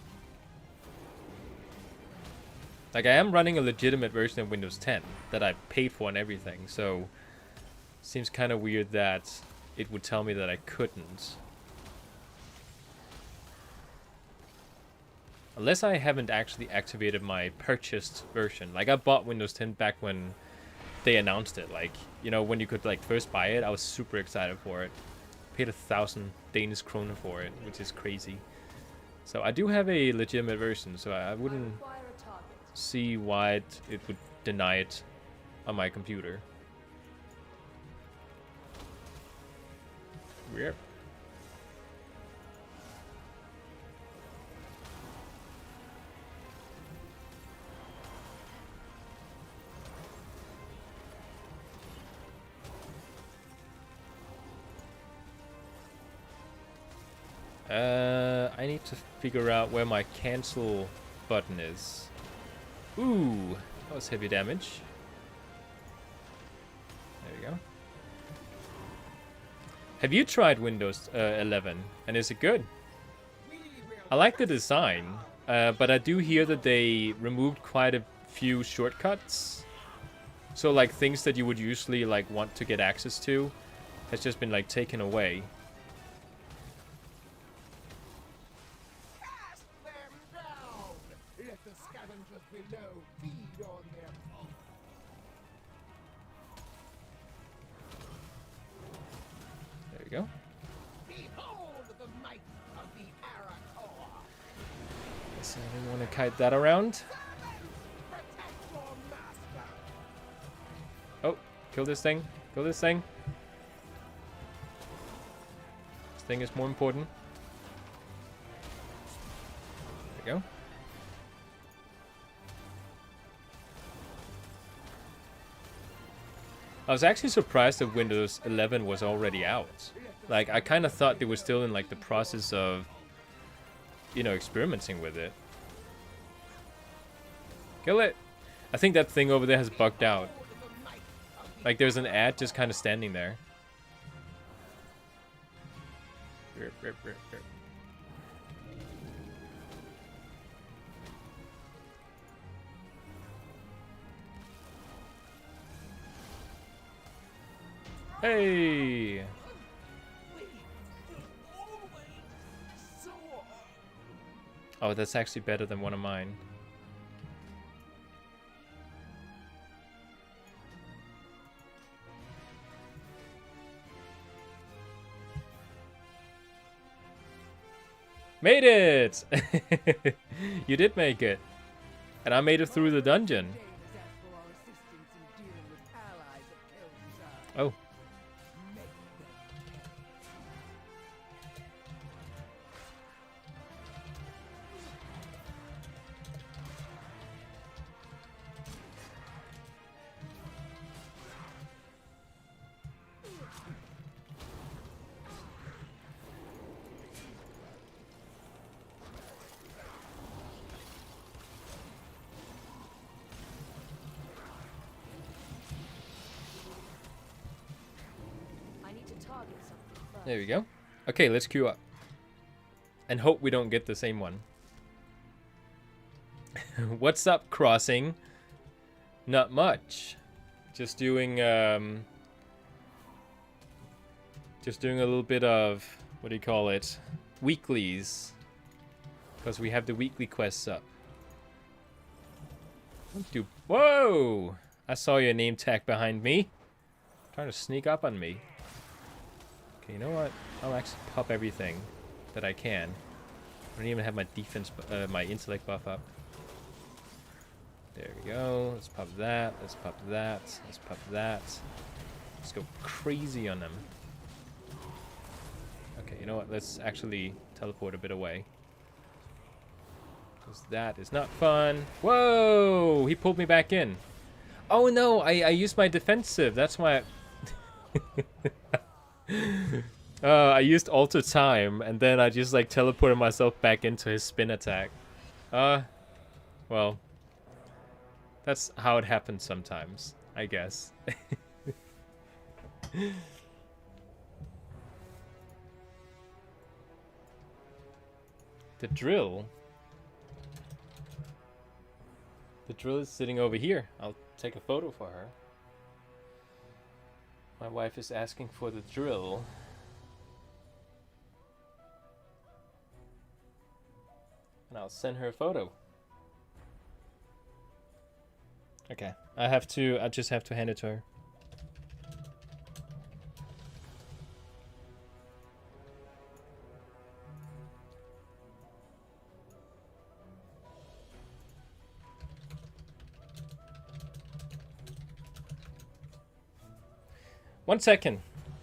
Like, I am running a legitimate version of Windows 10 that I paid for and everything, so seems kind of weird that it would tell me that I couldn't. Unless I haven't actually activated my purchased version. Like, I bought Windows 10 back when they announced it. Like, you know, when you could, like, first buy it, I was super excited for it. Paid 1,000 Danish kroner for it, which is crazy. So I do have a legitimate version, so I wouldn't see why it would deny it on my computer. Weird. I need to figure out where my cancel button is. Ooh, that was heavy damage. There you go. Have you tried Windows 11? And is it good? I like the design, but I do hear that they removed quite a few shortcuts. So like things that you would usually like want to get access to has just been like taken away. There we go. Guess I didn't want to kite that around. Oh, kill this thing. Kill this thing. This thing is more important. There we go. I was actually surprised that Windows 11 was already out. Like, I kind of thought they were still in, like, the process of, you know, experimenting with it. Kill it! I think that thing over there has bugged out. Like, there's an ad just kind of standing there. Rip, rip, rip, rip. Hey! Oh, that's actually better than one of mine. Made it! You did make it. And I made it through the dungeon. Oh. There we go. Okay, let's queue up. And hope we don't get the same one. What's up, Crossing? Not much. Just doing a little bit of, what do you call it? Weeklies. Because we have the weekly quests up. Whoa! I saw your name tag behind me. Trying to sneak up on me. Okay, you know what? I'll actually pop everything that I can. I don't even have my defense, my intellect buff up. There we go. Let's pop that. Let's pop that. Let's pop that. Let's go crazy on them. Okay, you know what? Let's actually teleport a bit away. Because that is not fun. Whoa! He pulled me back in. Oh no! I used my defensive. That's why I used alter time, and then I just like teleported myself back into his spin attack. Well, that's how it happens sometimes, I guess. The drill. The drill is sitting over here. I'll take a photo for her. My wife is asking for the drill. And I'll send her a photo. Okay. I just have to hand it to her. One second.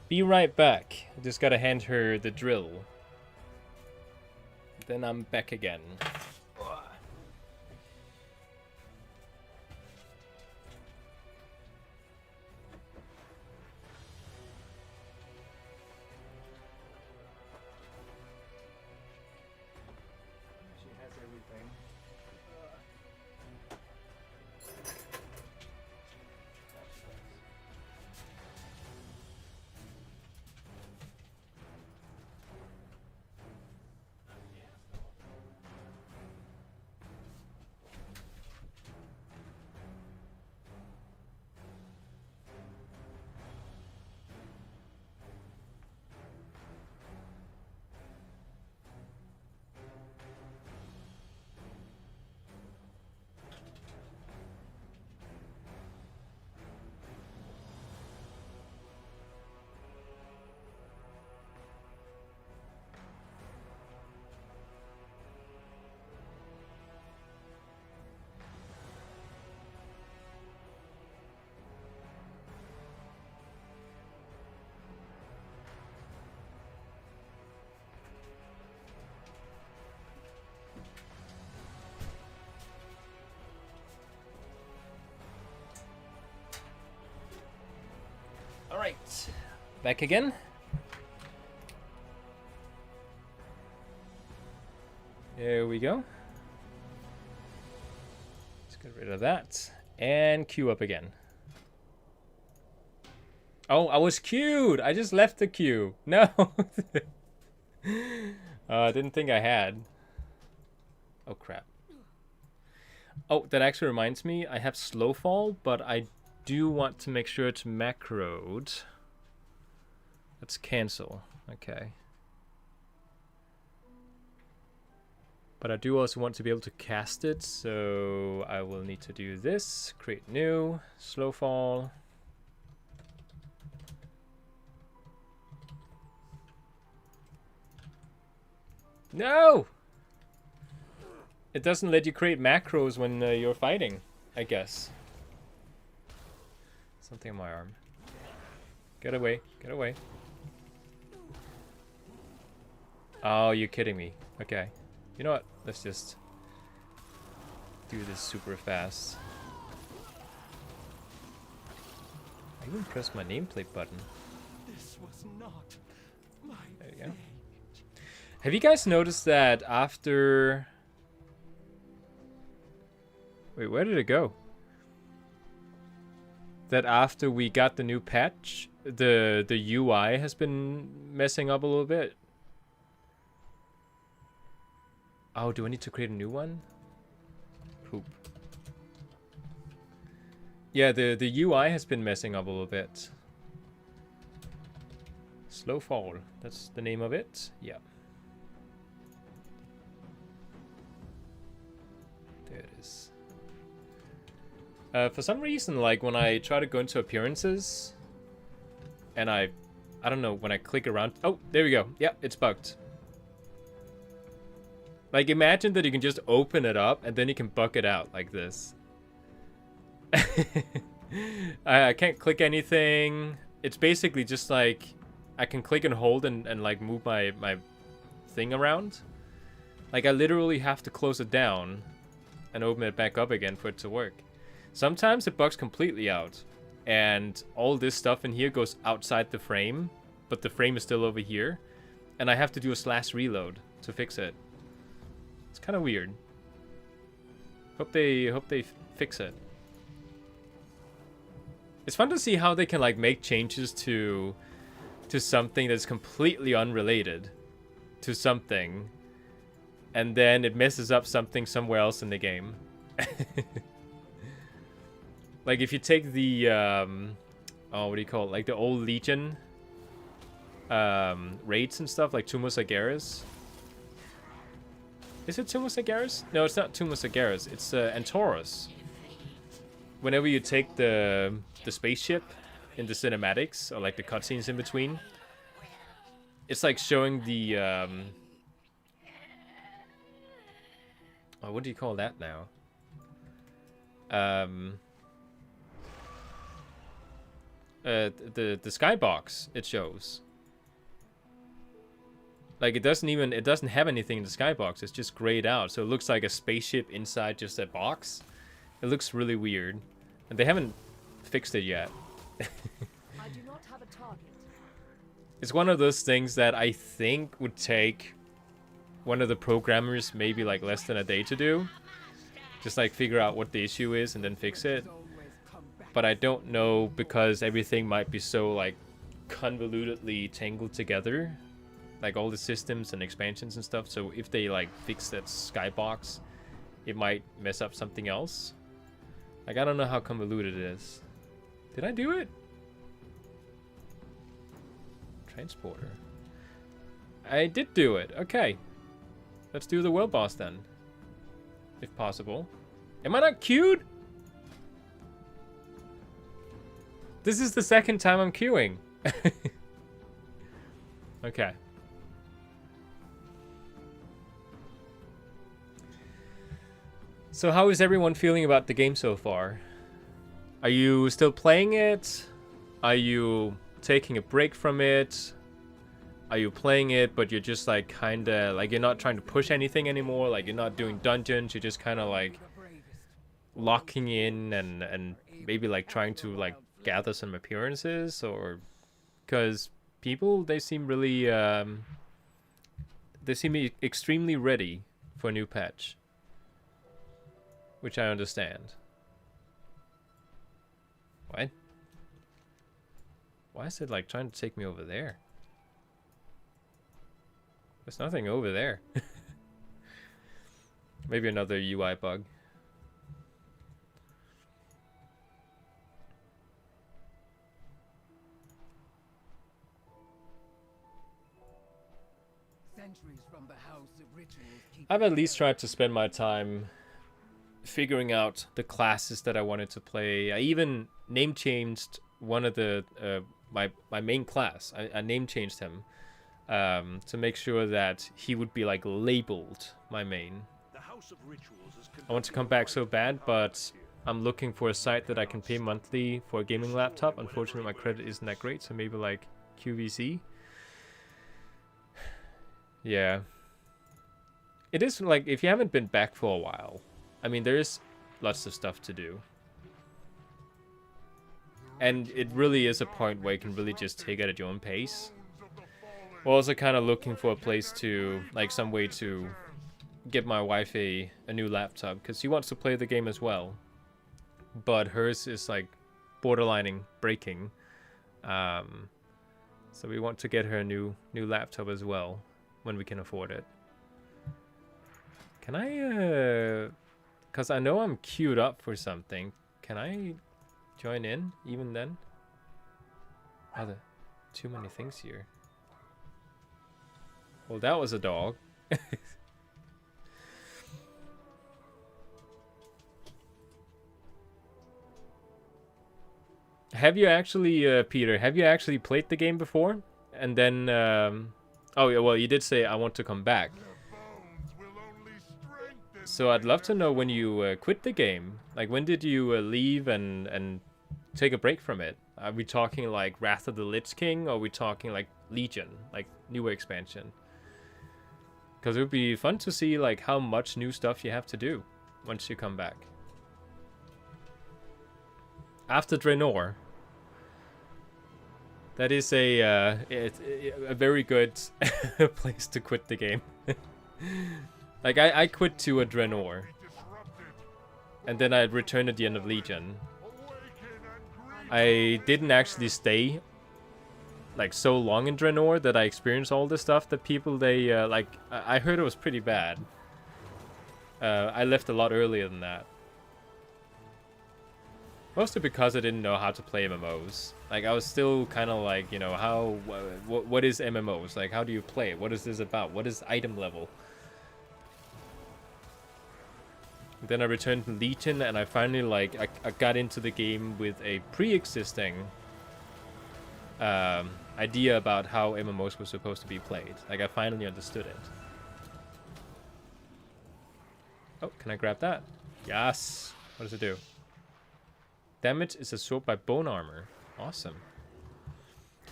Be right back. I just gotta hand her the drill. Then I'm back again. She has everything. Alright, back again. There we go. Let's get rid of that. And queue up again. Oh, I was queued! I just left the queue. No! I didn't think I had. Oh, crap. Oh, that actually reminds me. I have slow fall, but I do want to make sure to macroed. Let's cancel. Okay. But I do also want to be able to cast it, so I will need to do this. Create new, slow fall. No! It doesn't let you create macros when you're fighting, I guess. Something on my arm. Get away, get away. Oh, you're kidding me. Okay. You know what? Let's just do this super fast. I even pressed my nameplate button. This was not my There you go. Have you guys noticed that after... Wait, where did it go? that after we got the new patch, the UI has been messing up a little bit. Oh, do I need to create a new one? Poop. Yeah, the UI has been messing up a little bit. Slow fall. That's the name of it. Yeah. There it is. For some reason, like when I try to go into appearances, and I don't know, when I click around. Oh, there we go. Yeah, it's bugged. Like, imagine that you can just open it up and then you can bug it out like this. I can't click anything. It's basically just like I can click and hold and like move my thing around. Like I literally have to close it down and open it back up again for it to work. Sometimes it bugs completely out and all this stuff in here goes outside the frame, but the frame is still over here and I have to do a /reload to fix it. It's kind of weird. Hope they fix it. It's fun to see how they can like make changes to something that's completely unrelated to something, and then it messes up something somewhere else in the game. Like if you take the oh, what do you call it? Like the old Legion raids and stuff, like Tumos Agaris. Is it Tumos Agaris? No, it's not Tumos Agaris. It's Antorus. Whenever you take the spaceship in the cinematics or like the cutscenes in between, it's like showing the oh, what do you call that now? The skybox it shows. Like it doesn't have anything in the skybox. It's just grayed out, so it looks like a spaceship inside just a box. It looks really weird, and they haven't fixed it yet. I do not have a target. It's one of those things that I think would take one of the programmers maybe like less than a day to do. Just like figure out what the issue is and then fix it. But I don't know because everything might be so like convolutedly tangled together. Like all the systems and expansions and stuff. So if they like fix that skybox, it might mess up something else. Like I don't know how convoluted it is. Did I do it? Transporter. I did do it. Okay. Let's do the world boss then. If possible. Am I not queued? This is the second time I'm queuing. Okay. So how is everyone feeling about the game so far? Are you still playing it? Are you taking a break from it? Are you playing it but you're just like kinda like you're not trying to push anything anymore, like you're not doing dungeons, you're just kinda like locking in and maybe like trying to like gather some appearances? Or because people, they seem really they seem extremely ready for a new patch, which I understand. What? Why is it like trying to take me over there? There's nothing over there. Maybe another UI bug. I've at least tried to spend my time figuring out the classes that I wanted to play. I even name changed one of the my main class. I name changed him to make sure that he would be like labeled my main. I want to come back so bad, but I'm looking for a site that I can pay monthly for a gaming laptop. Unfortunately, my credit isn't that great, so maybe like QVC. Yeah. It is like, if you haven't been back for a while, I mean, there is lots of stuff to do. And it really is a point where you can really just take it at your own pace. We're also kind of looking for a place to, like, some way to get my wife a new laptop, because she wants to play the game as well. But hers is, like, borderlining breaking. So we want to get her a new laptop as well when we can afford it. Can I, because I know I'm queued up for something. Can I join in even then? Oh, there too many things here. Well, that was a dog. Have you actually, Peter, have you actually played the game before? And then, oh yeah, well, you did say I want to come back. So I'd love to know when you quit the game. Like, when did you leave and take a break from it? Are we talking like Wrath of the Lich King, or are we talking like Legion, like newer expansion? Because it would be fun to see like how much new stuff you have to do once you come back. After Draenor. That is a very good place to quit the game. Like, I quit to a Draenor. And then I returned at the end of Legion. I didn't actually stay like so long in Draenor that I experienced all the stuff that people, they, like, I heard it was pretty bad. I left a lot earlier than that. Mostly because I didn't know how to play MMOs. Like, I was still kind of like, you know, how, what is MMOs? Like, how do you play it? What is this about? What is item level? Then I returned to Legion, and I finally, like, I got into the game with a pre-existing idea about how MMOs were supposed to be played. Like, I finally understood it. Oh, can I grab that? Yes! What does it do? Damage is absorbed by bone armor. Awesome.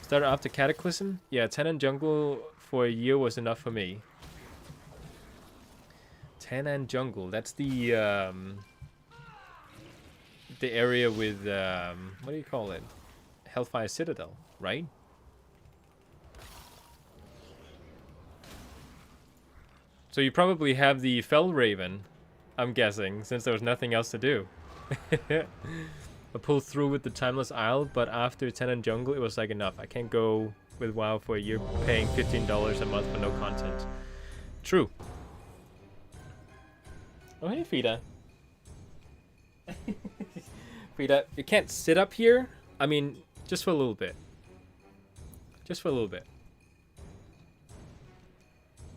Started after Cataclysm? Yeah, Tenan Jungle for a year was enough for me. Tenan Jungle, that's the area with, what do you call it? Hellfire Citadel, right? So you probably have the Fell Raven, I'm guessing, since there was nothing else to do. I pulled through with the Timeless Isle, but after Tenan Jungle, it was like enough. I can't go with WoW for a year paying $15 a month for no content. True. Oh, hey, Frida. Frida, you can't sit up here? I mean, just for a little bit. Just for a little bit.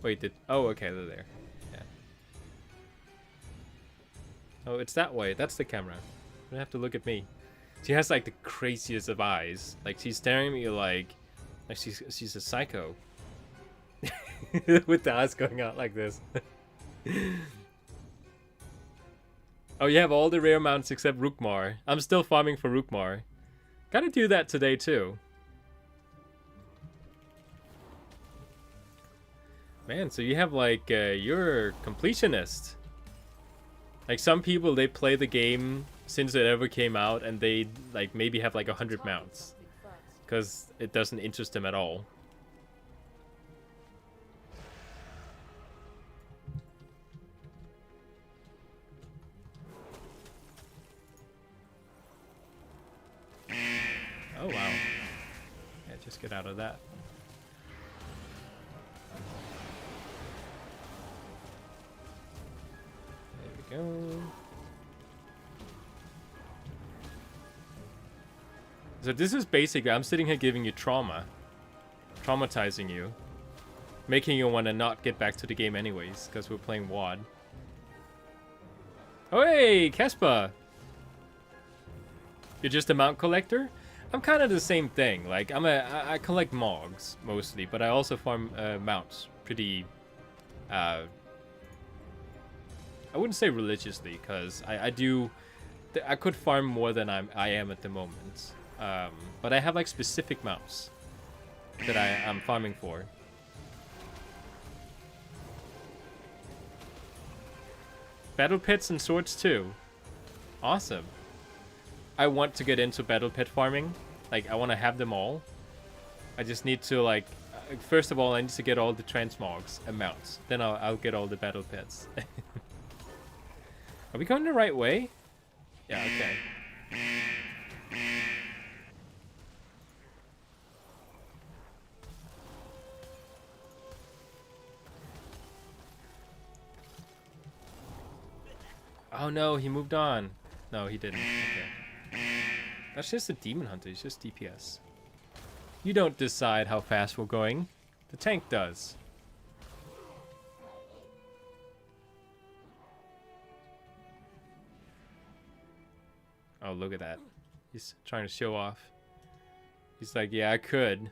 Wait, did... Oh, okay, they're there. Yeah. Oh, it's that way. That's the camera. You don't have to look at me. She has, like, the craziest of eyes. Like, she's staring at me like she's a psycho. With the eyes going out like this. Oh, you have all the rare mounts except Rookmar. I'm still farming for Rookmar. Gotta do that today, too. Man, so you have, like, you're a completionist. Like, some people, they play the game since it ever came out, and they, like, maybe have, like, 100 mounts. Because it doesn't interest them at all. Oh, wow. Yeah, just get out of that. There we go. So this is basically, I'm sitting here giving you trauma. Traumatizing you. Making you want to not get back to the game anyways, because we're playing WoD. Oh, hey, Kespa! You're just a mount collector? I'm kind of the same thing. Like, I collect Mogs, mostly, but I also farm mounts pretty, I wouldn't say religiously, because I could farm more than I am at the moment. But I have, like, specific mounts that I'm farming for. Battle pits and swords too. Awesome. I want to get into battle pit farming. Like, I want to have them all. I just need to, like, first of all, I need to get all the transmogs and mounts. Then I'll get all the battle pits. Are we going the right way? Yeah, okay. Oh no, he moved on. No, he didn't. Okay. That's just a demon hunter. He's just DPS. You don't decide how fast we're going. The tank does. Oh, look at that. He's trying to show off. He's like, yeah, I could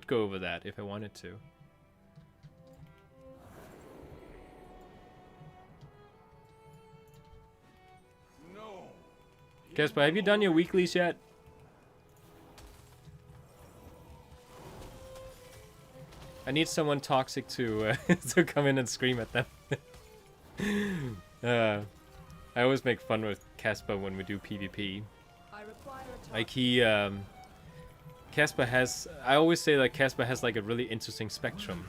go over that if I wanted to. No. Casper, have you done your weeklies yet? I need someone toxic to to come in and scream at them. I always make fun with Casper when we do PvP. I require a Like he, Casper has. I always say like Casper has like a really interesting spectrum.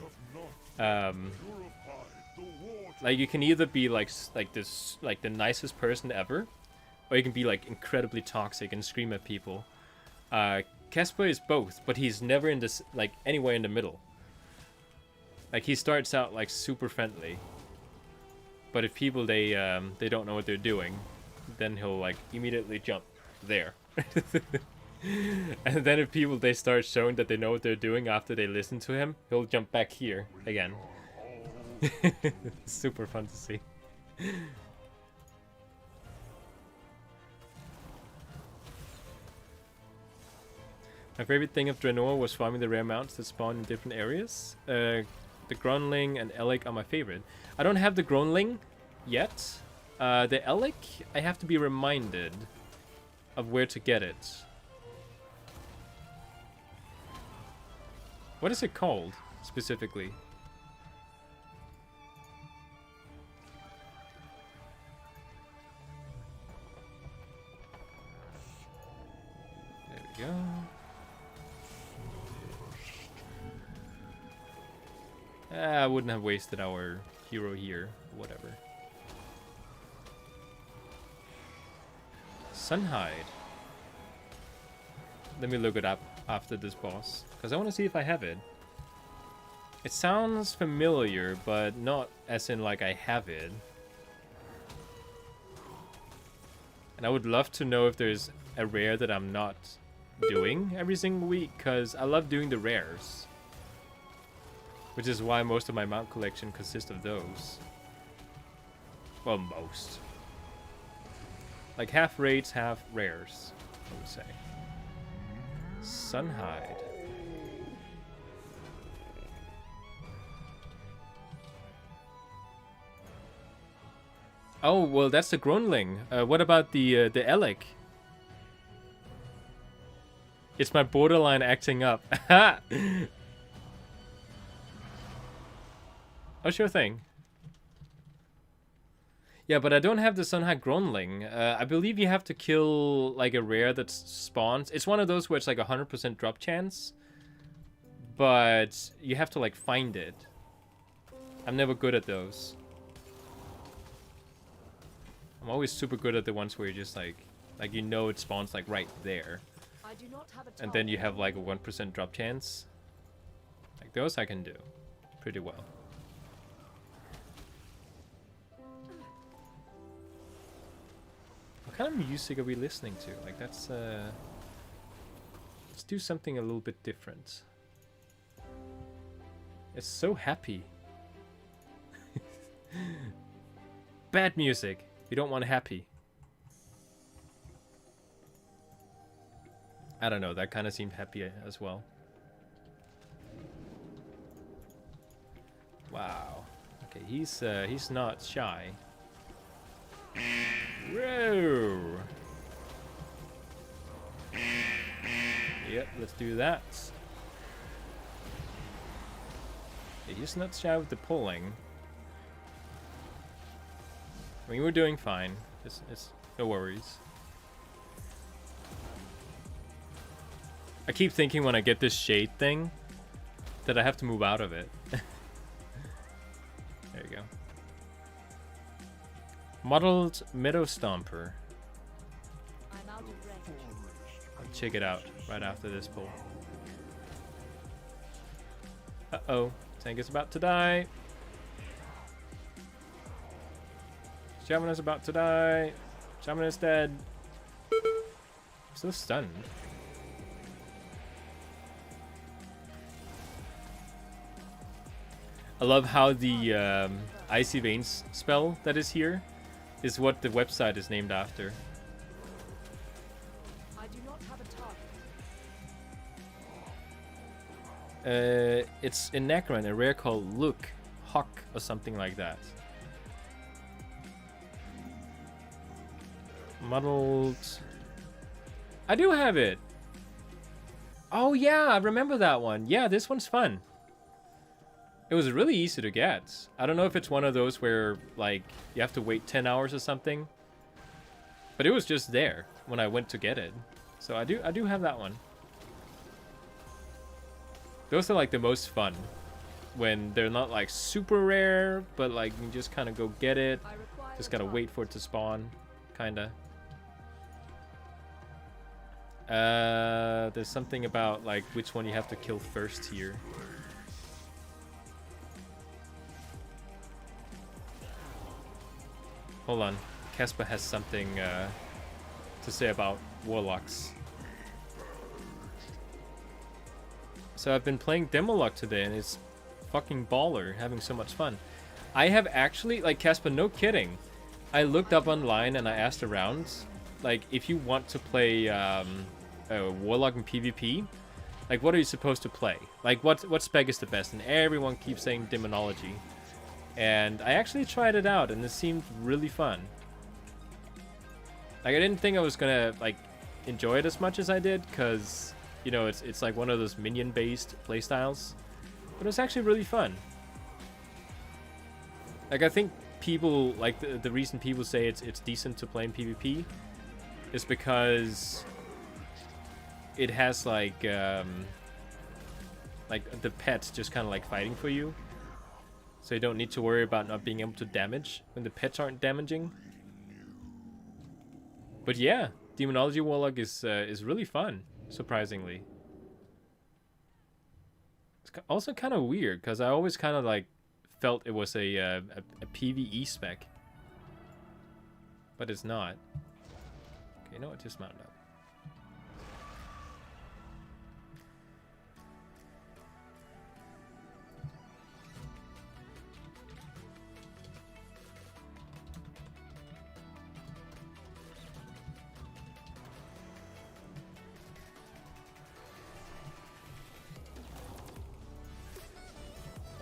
Like you can either be like the nicest person ever, or you can be like incredibly toxic and scream at people. Casper is both, but he's never in this like anywhere in the middle. Like he starts out like super friendly, but if people they don't know what they're doing, then he'll like immediately jump there. And then if people they start showing that they know what they're doing after they listen to him, he'll jump back here again. Super fun to see. My favorite thing of Draenor was farming the rare mounts that spawn in different areas. The Grunling and Elec are my favorite. I don't have the Grunling yet. The Elec, I have to be reminded of where to get it. What is it called, specifically? There we go. I wouldn't have wasted our hero here. Whatever. Sunhide. Let me look it up after this boss, because I want to see if I have it. It sounds familiar, but not as in like I have it. And I would love to know if there's a rare that I'm not doing every single week, because I love doing the rares. Which is why most of my mount collection consists of those. Well, most. Like half raids, half rares, I would say. Sunhide. Oh, well, that's the Grunling. What about the Elec? It's my borderline acting up. Oh, sure thing. Yeah, but I don't have the Sunhide Grunling. I believe you have to kill like a rare that spawns. It's one of those where it's like 100% drop chance, but you have to like find it. I'm never good at those. I'm always super good at the ones where you just like you know it spawns like right there, I do not have a and then you have like a 1% drop chance. Like those I can do pretty well. What kind of music are we listening to? Like that's let's do something a little bit different. It's so happy. Bad music. You don't want happy. I don't know, that kind of seemed happy as well. Wow. Okay, he's not shy. Whoa. Yep, let's do that. Yeah, he's not shy with the pulling. I mean, we're doing fine. It's no worries. I keep thinking when I get this shade thing that I have to move out of it. There you go. Modeled Meadow Stomper. I'm out of range. I'll check it out right after this pull. Uh-oh. Tank is about to die. Shaman is about to die. Shaman is dead. Still stunned. I love how the Icy Veins spell that is here is what the website is named after. I do not have a target. It's in Necron, a rare called Look, Hawk, or something like that. Muddled. I do have it. Oh yeah, I remember that one. Yeah, this one's fun. It was really easy to get. I don't know if it's one of those where like you have to wait 10 hours or something. But it was just there when I went to get it. So I do have that one. Those are like the most fun. When they're not like super rare, but like you just kind of go get it. Just gotta wait for it to spawn. Kinda. There's something about like which one you have to kill first here. Hold on, Casper has something to say about warlocks. So I've been playing Demolog today and it's fucking baller, having so much fun. I have actually, like Casper, no kidding. I looked up online and I asked around, like if you want to play warlock in PvP, like what are you supposed to play? Like what spec is the best? And everyone keeps saying Demonology. And I actually tried it out and it seemed really fun. Like I didn't think I was gonna like enjoy it as much as I did, because you know it's like one of those minion based playstyles. But it's actually really fun. Like I think people like the reason people say it's decent to play in PvP is because it has like the pets just kind of like fighting for you. So you don't need to worry about not being able to damage when the pets aren't damaging. But yeah, Demonology Warlock is really fun, surprisingly. It's also kind of weird because I always kind of like felt it was a PvE spec, but it's not. Okay, you know what? Just mount up.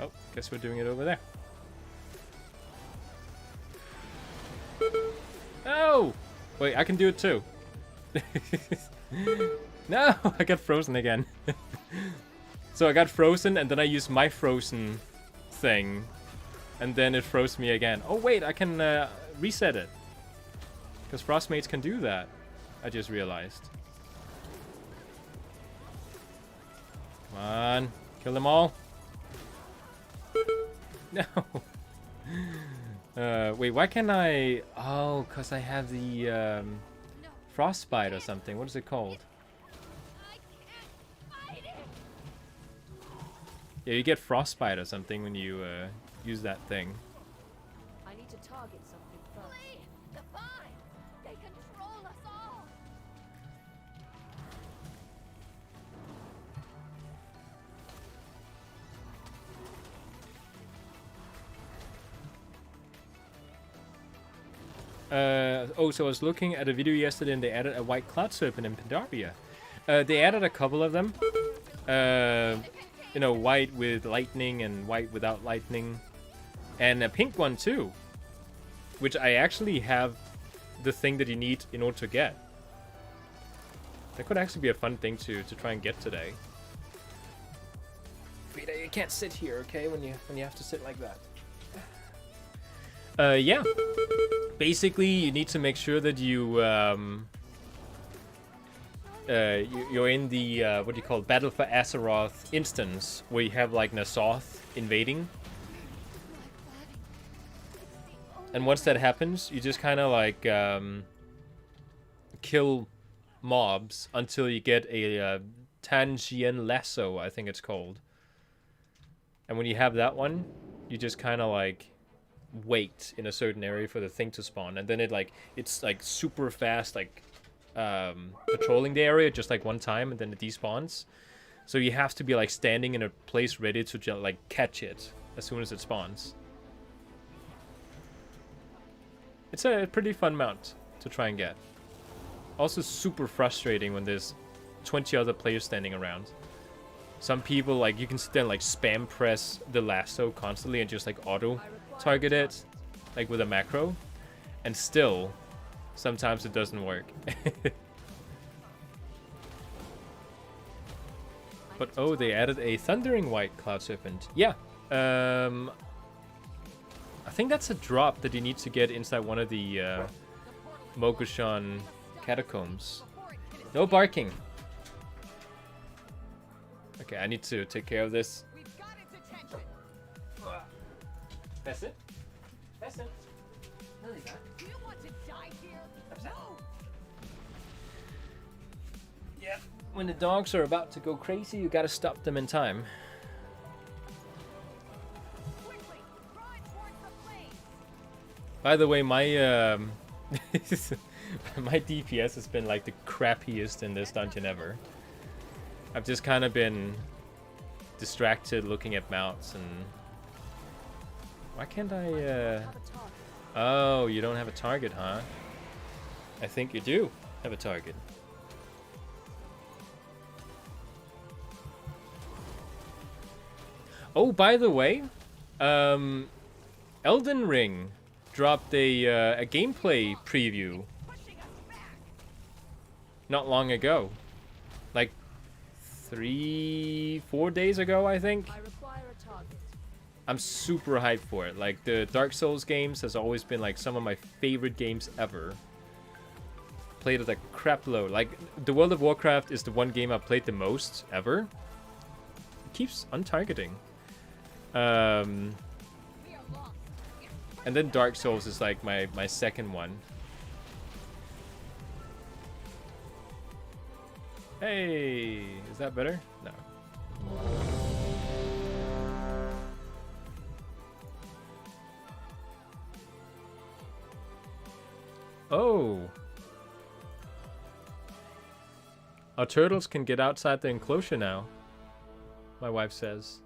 Oh, guess we're doing it over there. Oh! Wait, I can do it too. No, I got frozen again. So I got frozen and then I used my frozen thing. And then it froze me again. Oh wait, I can reset it. Because Frostmates can do that. I just realized. Come on, kill them all. No. Wait, why can't I... Oh, because I have the frostbite or something. What is it called? Yeah, you get frostbite or something when you use that thing. I need to target something first. Flee! The vine! They control us all! Oh, so I was looking at a video yesterday and they added a white cloud serpent in Pandaria. They added a couple of them. You know, white with lightning and white without lightning. And a pink one too. Which I actually have the thing that you need in order to get. That could actually be a fun thing to try and get today. Frida, you can't sit here, okay, when you have to sit like that. Yeah. Basically, you need to make sure that you you're in the what do you call it? Battle for Azeroth instance, where you have like Nasoth invading. And once that happens, you just kind of like kill mobs until you get a Tangian Lasso, I think it's called. And when you have that one, you just kind of like wait in a certain area for the thing to spawn, and then it's like super fast, like patrolling the area just like one time, and then it despawns. So you have to be like standing in a place ready to just like catch it as soon as it spawns. It's a pretty fun mount to try and get. Also super frustrating when there's 20 other players standing around. Some people, like, you can sit there and like spam press the lasso constantly and just like auto target it, like with a macro, and still sometimes it doesn't work. But oh, they added a thundering white cloud serpent. Yeah. I think that's a drop that you need to get inside one of the Mogushan catacombs. No barking. Okay, I need to take care of this. That's it? That's it. No, you got it. Do you want to die here? No. Yep. When the dogs are about to go crazy, you gotta stop them in time. Quickly, run towards the flames. By the way, my my DPS has been like the crappiest in this dungeon ever. I've just kind of been distracted looking at mounts and... Why can't I, Have a target. Oh, you don't have a target, huh? I think you do have a target. Oh, by the way, Elden Ring dropped a gameplay preview not long ago. Like 3-4 days ago, I think. I require a target. I'm super hyped for it. Like, the Dark Souls games has always been like some of my favorite games ever. Played it a crap load. Like, the World of Warcraft is the one game I've played the most ever. It keeps untargeting. And then Dark Souls is like my second one. Hey, is that better? No. Oh. Our turtles can get outside the enclosure now, my wife says.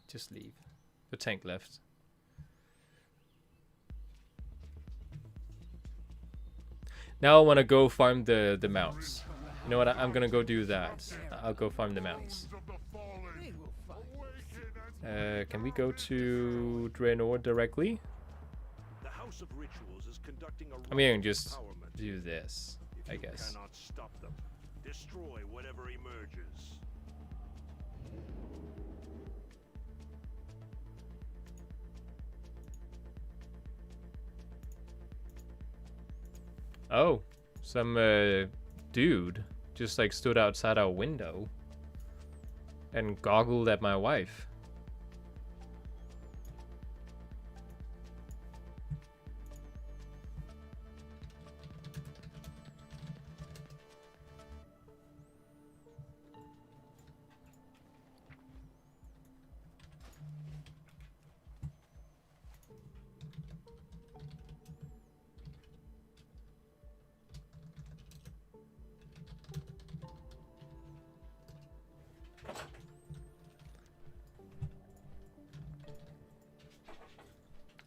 Just leave. The tank left. Now I want to go farm the mounts. You know what? I'm gonna go do that. I'll go farm the mounts. Can we go to Draenor directly? The House of Rituals is conducting a I mean, I can ritual just empowerment. do this, If I you guess. cannot stop them, destroy whatever emerges. Oh, some dude just like stood outside our window and goggled at my wife.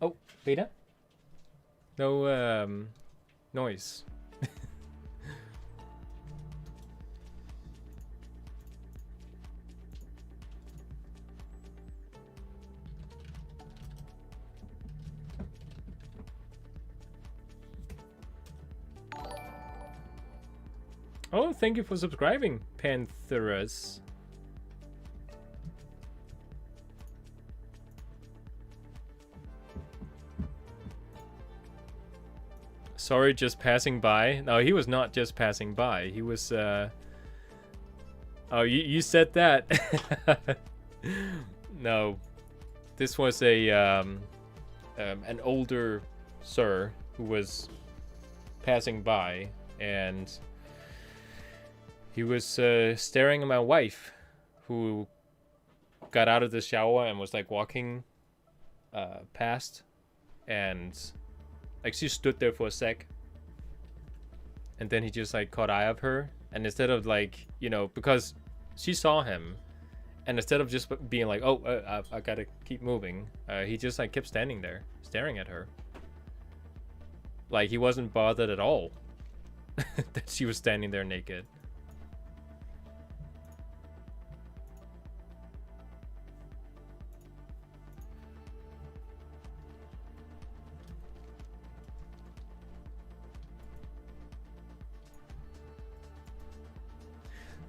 Oh, Beta? No, noise. Oh, thank you for subscribing, Pantheras. Sorry, just passing by. No, he was not just passing by. He was, Oh, you said that. No. This was a, an older sir who was passing by, and he was, staring at my wife who got out of the shower and was like walking past, and like she stood there for a sec, and then he just like caught eye of her, and instead of like, you know, because she saw him, and instead of just being like, oh, I gotta keep moving, he just like kept standing there staring at her. Like he wasn't bothered at all that she was standing there naked.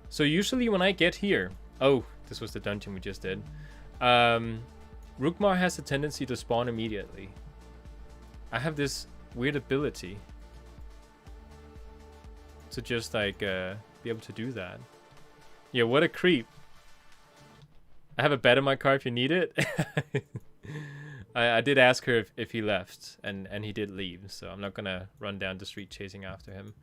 So usually when I get here, oh, this was the dungeon we just did. Rookmar has a tendency to spawn immediately. I have this weird ability to just like be able to do that. Yeah, what a creep. I have a bed in my car if you need it. I did ask her if he left, and he did leave, so I'm not gonna run down the street chasing after him.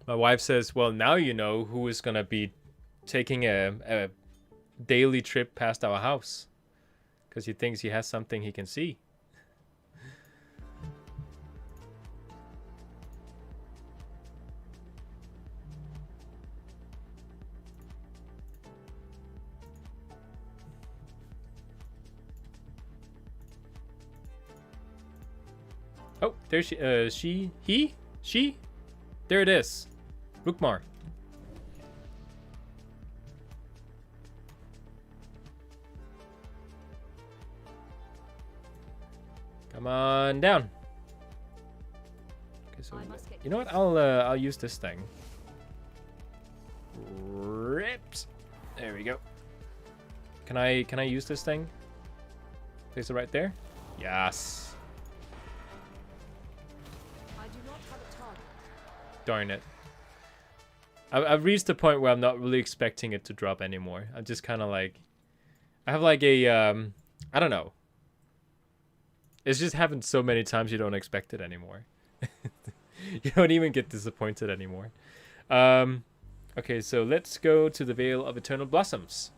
My wife says, well, now you know who is going to be taking a daily trip past our house. Because he thinks he has something he can see. Oh, there she, there it is. Rookmar. Come on down. Okay, so you know what? I'll use this thing. Rips. There we go. Can I use this thing? Place it right there. Yes. I do not have a target. Darn it. I've reached the point where I'm not really expecting it to drop anymore. I'm just kind of like, I have like a, I don't know. It's just happened so many times you don't expect it anymore. You don't even get disappointed anymore. Okay, so let's go to the Vale of Eternal Blossoms.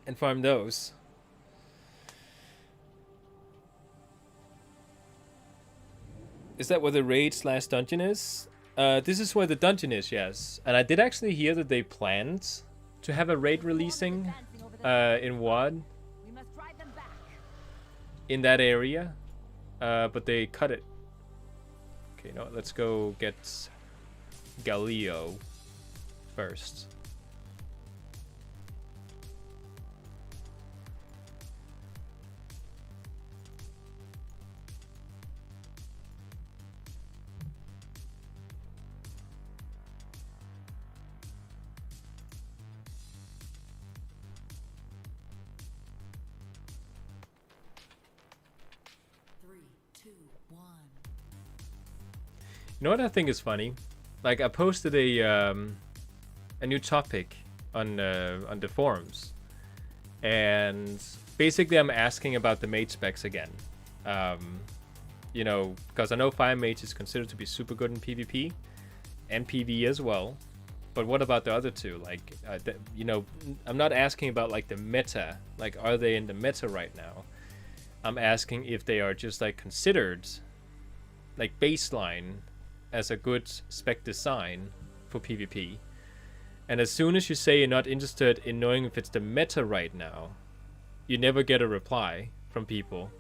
And farm those. Is that where the raid/dungeon is? This is where the dungeon is, yes. And I did actually hear that they planned to have a raid releasing in WoD We must drive them back. in that area, but they cut it. Okay, no, let's go get Galio first. You know what I think is funny? Like I posted a new topic on the forums, and basically I'm asking about the mage specs again. You know, because I know Fire Mage is considered to be super good in PvP and PvE as well. But what about the other two? Like, you know, I'm not asking about like the meta. Like, are they in the meta right now? I'm asking if they are just like considered like baseline as a good spec design for PvP. And as soon as you say you're not interested in knowing if it's the meta right now, you never get a reply from people,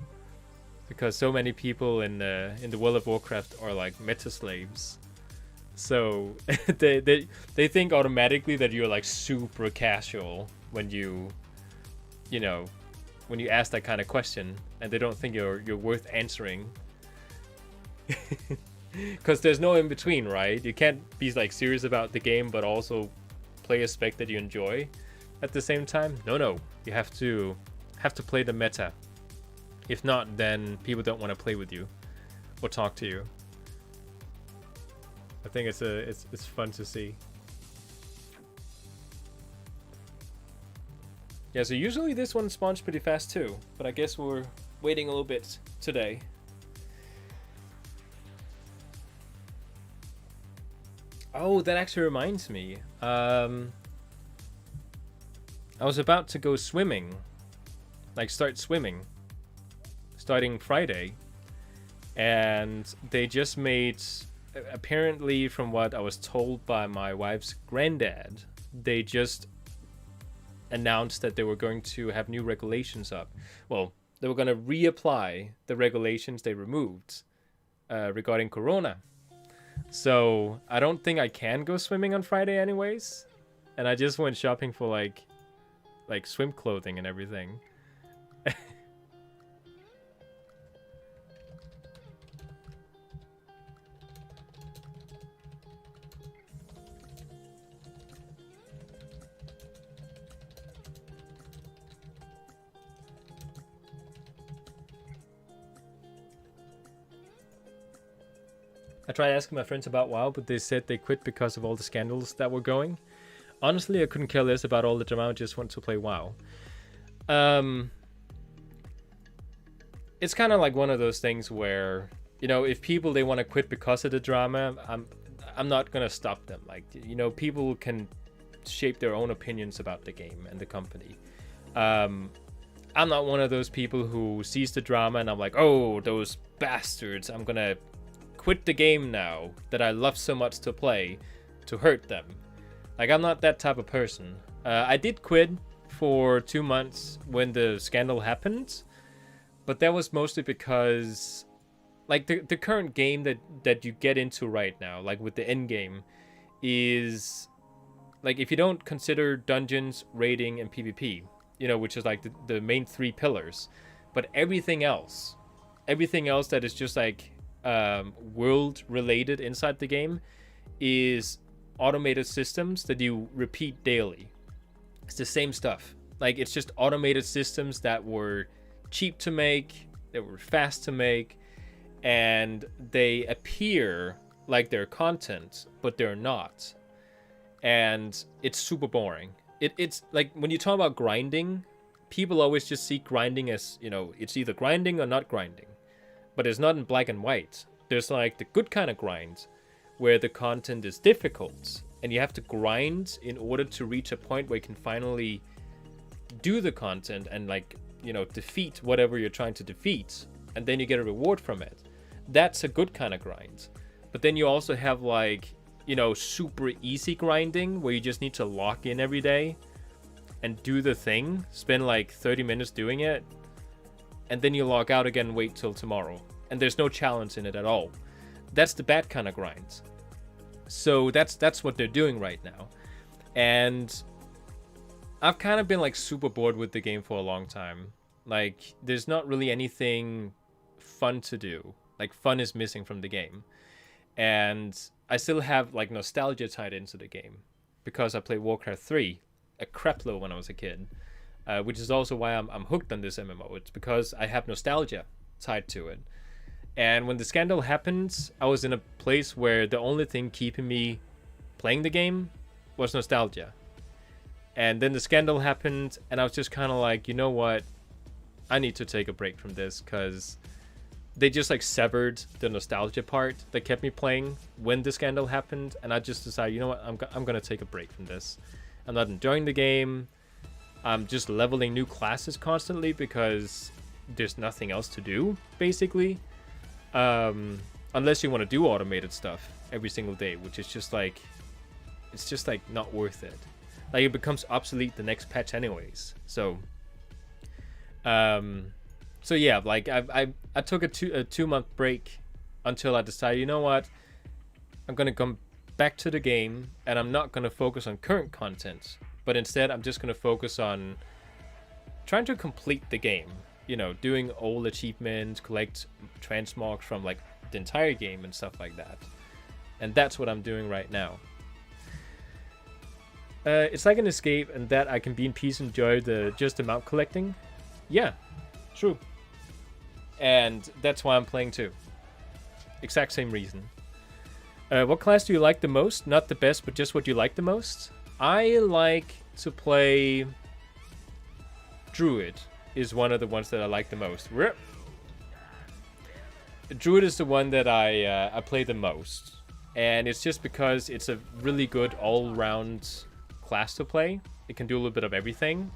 because so many people in the World of Warcraft are like meta slaves. So they think automatically that you're like super casual when you know, when you ask that kind of question, and they don't think you're worth answering. Because there's no in between, right? You can't be like serious about the game but also play a spec that you enjoy at the same time. No, you have to play the meta. If not, then people don't want to play with you or talk to you. I think it's fun to see. Yeah, so usually this one spawns pretty fast too, but I guess we're waiting a little bit today. Oh, that actually reminds me. I was about to go swimming. Like, start swimming. Starting Friday. And they just made... Apparently, from what I was told by my wife's granddad, they just announced that they were going to have new regulations up. Well, they were going to reapply the regulations they removed regarding Corona. So I don't think I can go swimming on Friday anyways. And I just went shopping for like swim clothing and everything. I tried asking my friends about WoW, but they said they quit because of all the scandals that were going. Honestly, I couldn't care less about all the drama. I just want to play WoW. It's kind of like one of those things where, you know, if people, they want to quit because of the drama, I'm not gonna stop them. Like, you know, people can shape their own opinions about the game and the company. I'm not one of those people who sees the drama and I'm like, oh, those bastards, I'm gonna quit the game now that I love so much to play to hurt them. Like, I'm not that type of person. I did quit for 2 months when the scandal happened, but that was mostly because, like, the current game that you get into right now, like with the end game, is, like, if you don't consider dungeons, raiding, and PvP, you know, which is like the main 3 pillars, but everything else that is just like world related inside the game is automated systems that you repeat daily. It's the same stuff. Like, it's just automated systems that were cheap to make, that were fast to make, and they appear like they're content, but they're not. And it's super boring. It's like, when you talk about grinding, people always just see grinding as, you know, it's either grinding or not grinding. But it's not in black and white. There's like the good kind of grind, where the content is difficult, and you have to grind in order to reach a point where you can finally do the content and, like, you know, defeat whatever you're trying to defeat, and then you get a reward from it. That's a good kind of grind. But then you also have, like, you know, super easy grinding, where you just need to lock in every day and do the thing, spend like 30 minutes doing it, and then you log out again and wait till tomorrow. And there's no challenge in it at all. That's the bad kind of grind. So that's what they're doing right now. And I've kind of been like super bored with the game for a long time. Like, there's not really anything fun to do. Like, fun is missing from the game. And I still have like nostalgia tied into the game, because I played Warcraft 3 a crapload when I was a kid. Which is also why I'm hooked on this MMO. It's because I have nostalgia tied to it. And when the scandal happened, I was in a place where the only thing keeping me playing the game was nostalgia. And then the scandal happened, and I was just kind of like, you know what? I need to take a break from this, because they just like severed the nostalgia part that kept me playing when the scandal happened. And I just decided, you know what? I'm going to take a break from this. I'm not enjoying the game. I'm just leveling new classes constantly because there's nothing else to do, basically. Unless you want to do automated stuff every single day, which is just like, it's just like not worth it. Like, it becomes obsolete the next patch anyways. So yeah, like I took a 2-month break until I decided, you know what, I'm gonna come back to the game, and I'm not gonna focus on current content, but instead I'm just gonna focus on trying to complete the game. You know, doing all achievements, collect transmogs from like the entire game and stuff like that. And that's what I'm doing right now. It's like an escape, and that I can be in peace and enjoy just the mount collecting. Yeah, true. And that's why I'm playing too. Exact same reason. What class do you like the most? Not the best, but just what you like the most? I like to play Druid is one of the ones that I like the most. Druid is the one that I play the most. And it's just because it's a really good all-round class to play. It can do a little bit of everything.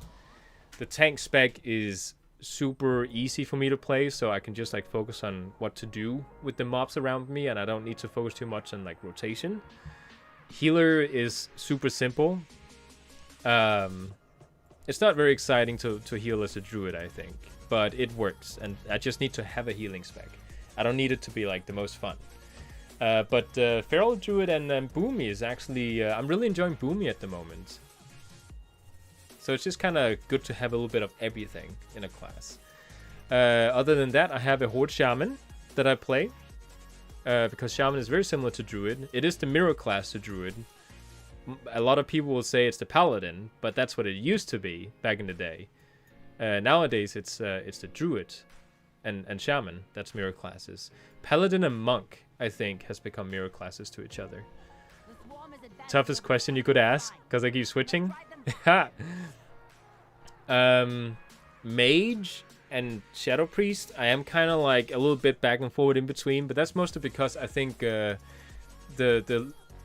The tank spec is super easy for me to play, so I can just like focus on what to do with the mobs around me, and I don't need to focus too much on like rotation. Healer is super simple. It's not very exciting to heal as a druid, I think, but it works, and I just need to have a healing spec. I don't need it to be like the most fun. But Feral Druid and Boomy is actually... I'm really enjoying Boomy at the moment. So it's just kind of good to have a little bit of everything in a class. Other than that, I have a Horde Shaman that I play. Because Shaman is very similar to Druid. It is the mirror class to Druid. A lot of people will say it's the Paladin, but that's what it used to be back in the day. Nowadays, it's the Druid and Shaman. That's mirror classes. Paladin and Monk, I think, has become mirror classes to each other. Toughest question you could ask, because I keep switching. Mage and Shadow Priest, I am kind of like a little bit back and forward in between, but that's mostly because I think the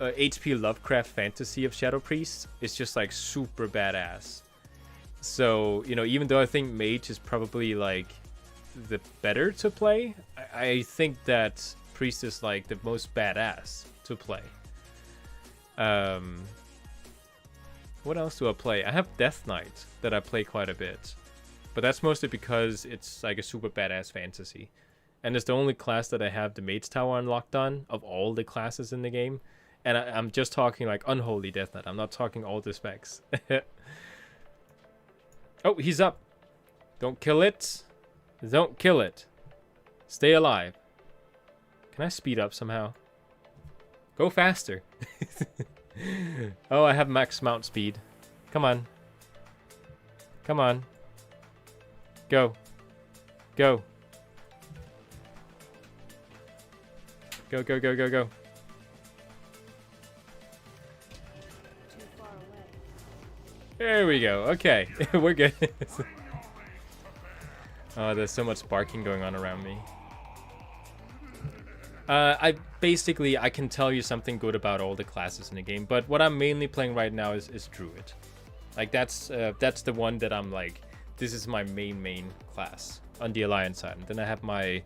H.P. Lovecraft fantasy of Shadow Priest is just like super badass. So, you know, even though I think Mage is probably like the better to play, I think that Priest is like the most badass to play. What else do I play? I have Death Knight that I play quite a bit, but that's mostly because it's like a super badass fantasy, and it's the only class that I have the Mage Tower unlocked on of all the classes in the game. And I'm just talking like Unholy Death Knight. I'm not talking all the specs. Oh, he's up. Don't kill it. Don't kill it. Stay alive. Can I speed up somehow? Go faster. Oh, I have max mount speed. Come on. Come on. Go. Go. Go, go, go, go, go. Too far away. There we go. Okay. We're good. Oh, there's so much barking going on around me. I can tell you something good about all the classes in the game, but what I'm mainly playing right now is Druid. Like that's the one that I'm like, this is my main class on the Alliance side. And then I have my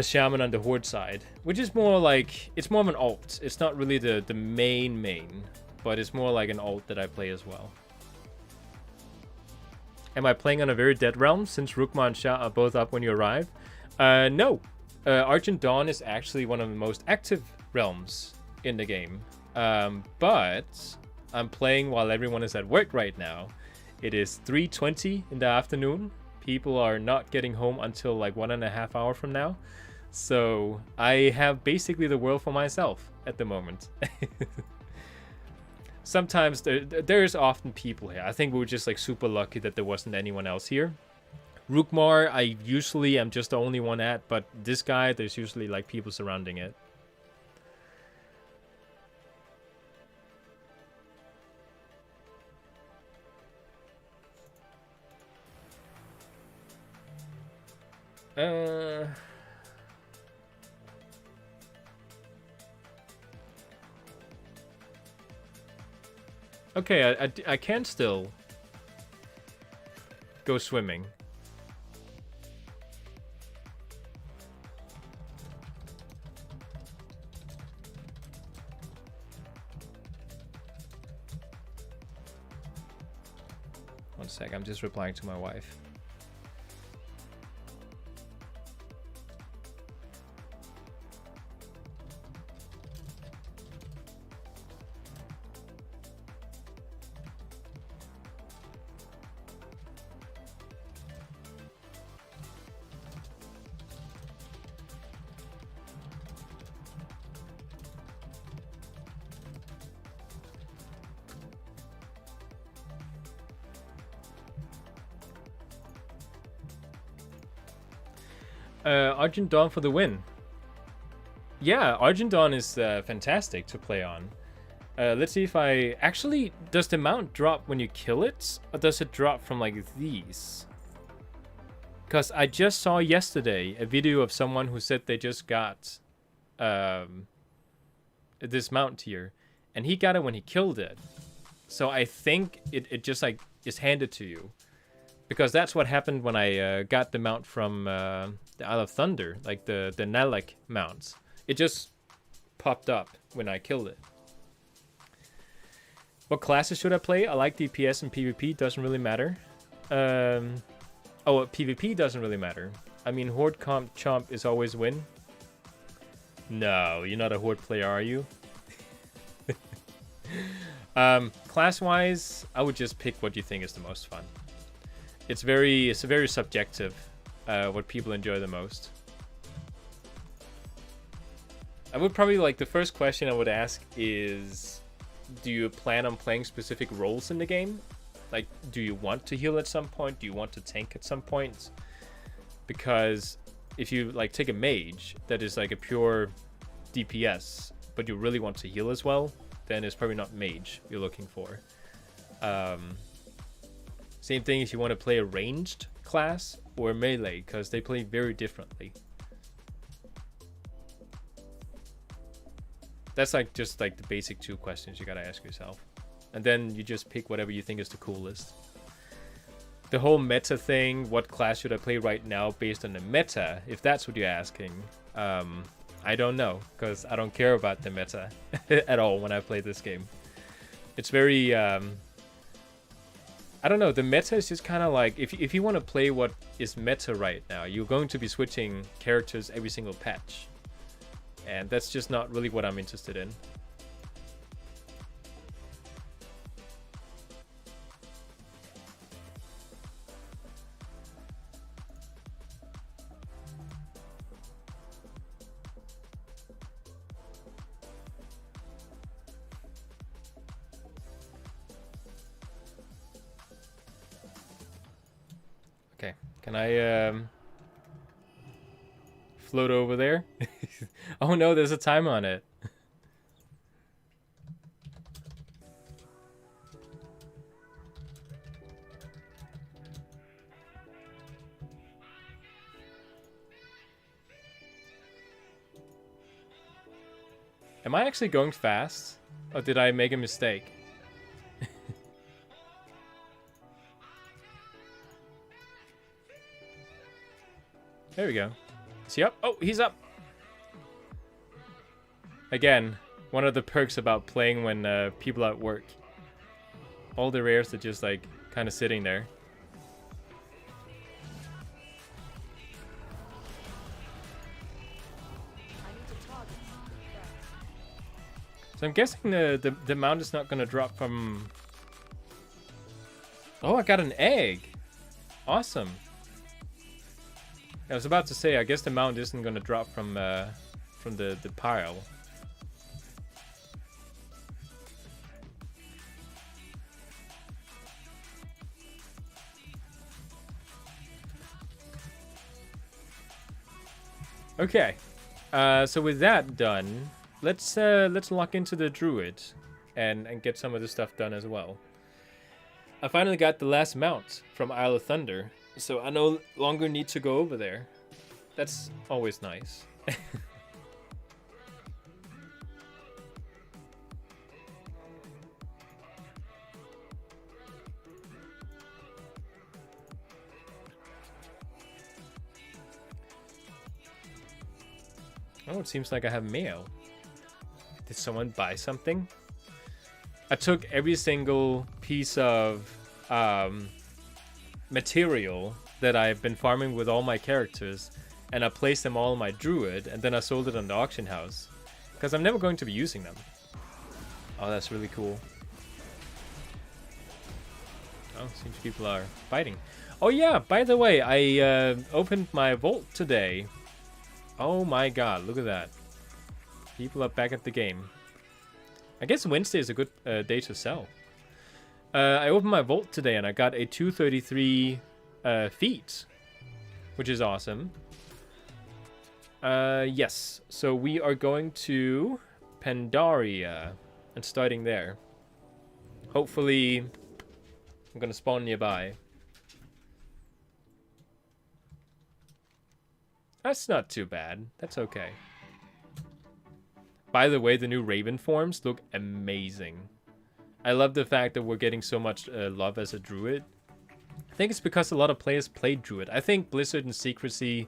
Shaman on the Horde side, which is more like, it's more of an alt. It's not really the main, but it's more like an alt that I play as well. Am I playing on a very dead realm since Rukma and Shah are both up when you arrive? No. Argent Dawn is actually one of the most active realms in the game. But I'm playing while everyone is at work right now. It is 3:20 in the afternoon. People are not getting home until like 1.5 hours from now. So I have basically the world for myself at the moment. Sometimes there's often people here. I think we were just like super lucky that there wasn't anyone else here. Rookmar, I usually am just the only one at, but this guy, there's usually like people surrounding it. Okay, I can still go swimming. One sec, I'm just replying to my wife. Argent Dawn for the win. Yeah, Argent Dawn is fantastic to play on. Let's see if I... Actually, does the mount drop when you kill it? Or does it drop from like these? Because I just saw yesterday a video of someone who said they just got this mount tier, and he got it when he killed it. So I think it just like is handed to you, because that's what happened when I got the mount from the Isle of Thunder, like the Nalek mounts. It just popped up when I killed it. What classes should I play? I like DPS and PvP, doesn't really matter. PvP doesn't really matter. I mean, Horde comp chomp is always win. No, you're not a Horde player, are you? Class-wise, I would just pick what you think is the most fun. It's very subjective, what people enjoy the most. I would probably, like, the first question I would ask is, do you plan on playing specific roles in the game? Like, do you want to heal at some point? Do you want to tank at some point? Because if you, like, take a mage that is, like, a pure DPS, but you really want to heal as well, then it's probably not mage you're looking for. Same thing if you want to play a ranged class or melee, because they play very differently. That's like just like the basic 2 questions you gotta ask yourself. And then you just pick whatever you think is the coolest. The whole meta thing, what class should I play right now based on the meta, if that's what you're asking, I don't know, because I don't care about the meta at all when I play this game. It's very, I don't know, the meta is just kind of like, if you want to play what is meta right now, you're going to be switching characters every single patch. And that's just not really what I'm interested in. Okay, can I float over there? Oh no, there's a time on it. Am I actually going fast? Or did I make a mistake? There we go. Is he up? Oh, he's up! Again, one of the perks about playing when people are at work. All the rares are just like kind of sitting there. So I'm guessing the mount is not going to drop from... Oh, I got an egg! Awesome. I was about to say, I guess the mount isn't going to drop from the pile. Okay, so with that done, let's lock into the druid and get some of this stuff done as well. I finally got the last mount from Isle of Thunder, so I no longer need to go over there. That's always nice. Oh, it seems like I have mail. Did someone buy something? I took every single piece of material that I've been farming with all my characters, and I placed them all in my druid, and then I sold it on the auction house, because I'm never going to be using them. Oh, that's really cool. Oh, seems people are fighting. Oh yeah, by the way, I opened my vault today. Oh my god, look at that. People are back at the game. I guess Wednesday is a good day to sell. I opened my vault today and I got a 233 feet, which is awesome. Yes, so we are going to Pandaria and starting there. Hopefully, I'm gonna spawn nearby. That's not too bad. That's okay. By the way, the new Raven forms look amazing. I love the fact that we're getting so much love as a druid. I think it's because a lot of players play druid. I think Blizzard and Secrecy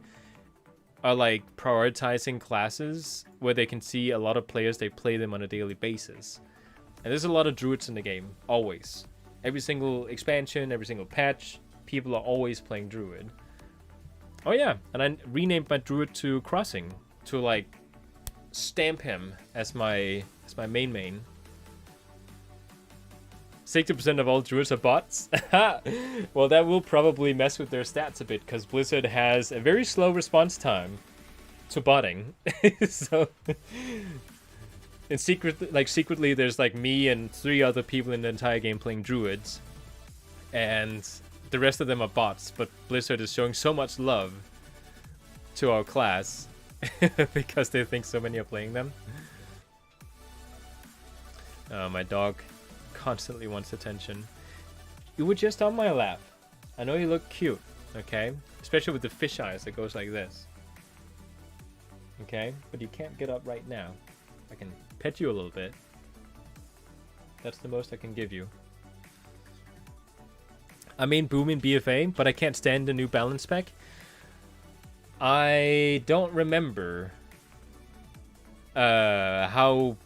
are like prioritizing classes where they can see a lot of players, they play them on a daily basis. And there's a lot of druids in the game, always. Every single expansion, every single patch, people are always playing druid. Oh yeah, and I renamed my druid to Crossing to like stamp him as my main. 60% of all druids are bots. Well, that will probably mess with their stats a bit because Blizzard has a very slow response time to botting. So, secretly, there's like me and 3 other people in the entire game playing druids, and the rest of them are bots. But Blizzard is showing so much love to our class because they think so many are playing them. My dog constantly wants attention. You were just on my lap. I know you look cute, okay? Especially with the fish eyes that goes like this. Okay? But you can't get up right now. I can pet you a little bit. That's the most I can give you. I mean Boom in BFA, but I can't stand the new balance spec. I don't remember how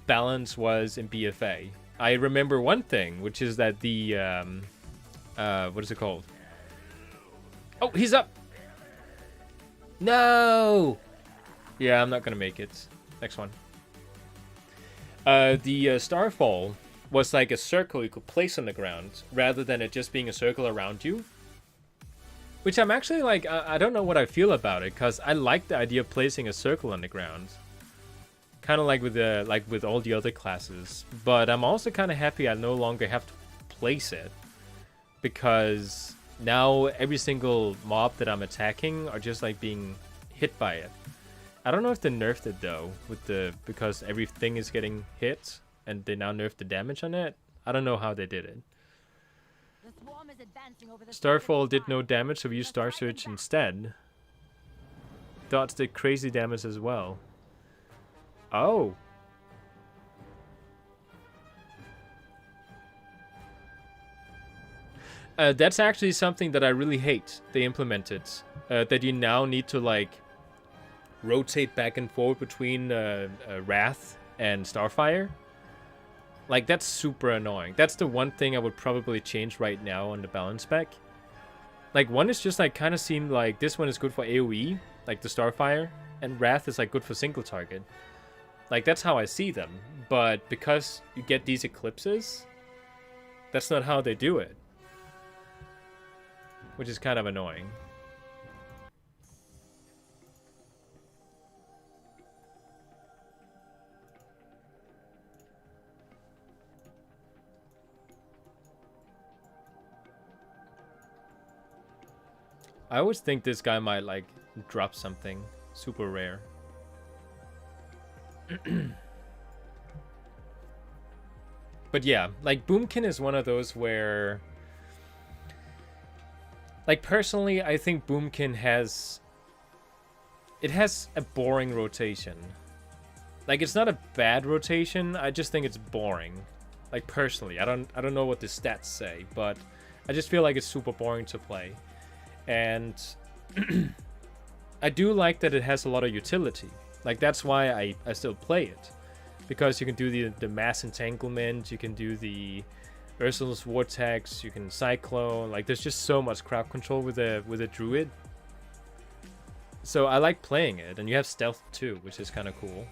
balance was in BFA. I remember one thing, which is that the what is it called? Oh, he's up. No. Yeah, I'm not gonna make it. Next one. The Starfall was like a circle you could place on the ground rather than it just being a circle around you. Which I'm actually like, I don't know what I feel about it, because I like the idea of placing a circle on the ground. Kind of like with all the other classes. But I'm also kind of happy I no longer have to place it, because now every single mob that I'm attacking are just like being hit by it. I don't know if they nerfed it though, because everything is getting hit and they now nerfed the damage on it. I don't know how they did it. Starfall did no damage, so we used Star Search instead. Dots did crazy damage as well. Oh. That's actually something that I really hate they implemented. That you now need to like rotate back and forth between Wrath and Starfire. Like, that's super annoying. That's the one thing I would probably change right now on the balance spec. Like, one is just like kind of seemed like this one is good for AoE, like the Starfire, and Wrath is like good for single target. Like, that's how I see them. But because you get these eclipses, that's not how they do it. Which is kind of annoying. I always think this guy might like drop something super rare. But yeah, like Boomkin is one of those where, like, personally, I think Boomkin has a boring rotation. Like, it's not a bad rotation, I just think it's boring. Like, personally, I don't know what the stats say, but I just feel like it's super boring to play. And I do like that it has a lot of utility. Like, that's why I still play it. Because you can do the mass entanglement, you can do the Ursula's Vortex, you can Cyclone. Like, there's just so much crowd control with a Druid. So I like playing it. And you have Stealth too, which is kind of cool.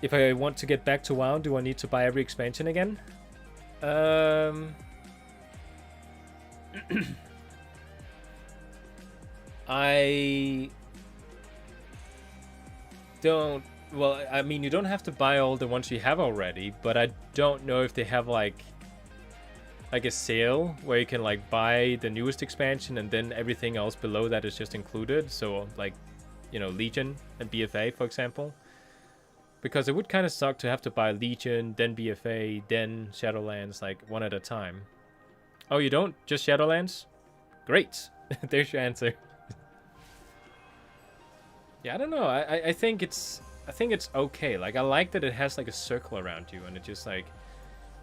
If I want to get back to WoW, do I need to buy every expansion again? I don't. Well, I mean, you don't have to buy all the ones you have already, but I don't know if they have like a sale where you can like buy the newest expansion and then everything else below that is just included. So like, you know, Legion and BFA, for example. Because it would kind of suck to have to buy Legion, then BFA, then Shadowlands, like one at a time. Oh, you don't? Just Shadowlands? Great. There's your answer. Yeah, I don't know. I think it's okay. Like I like that it has like a circle around you and it just like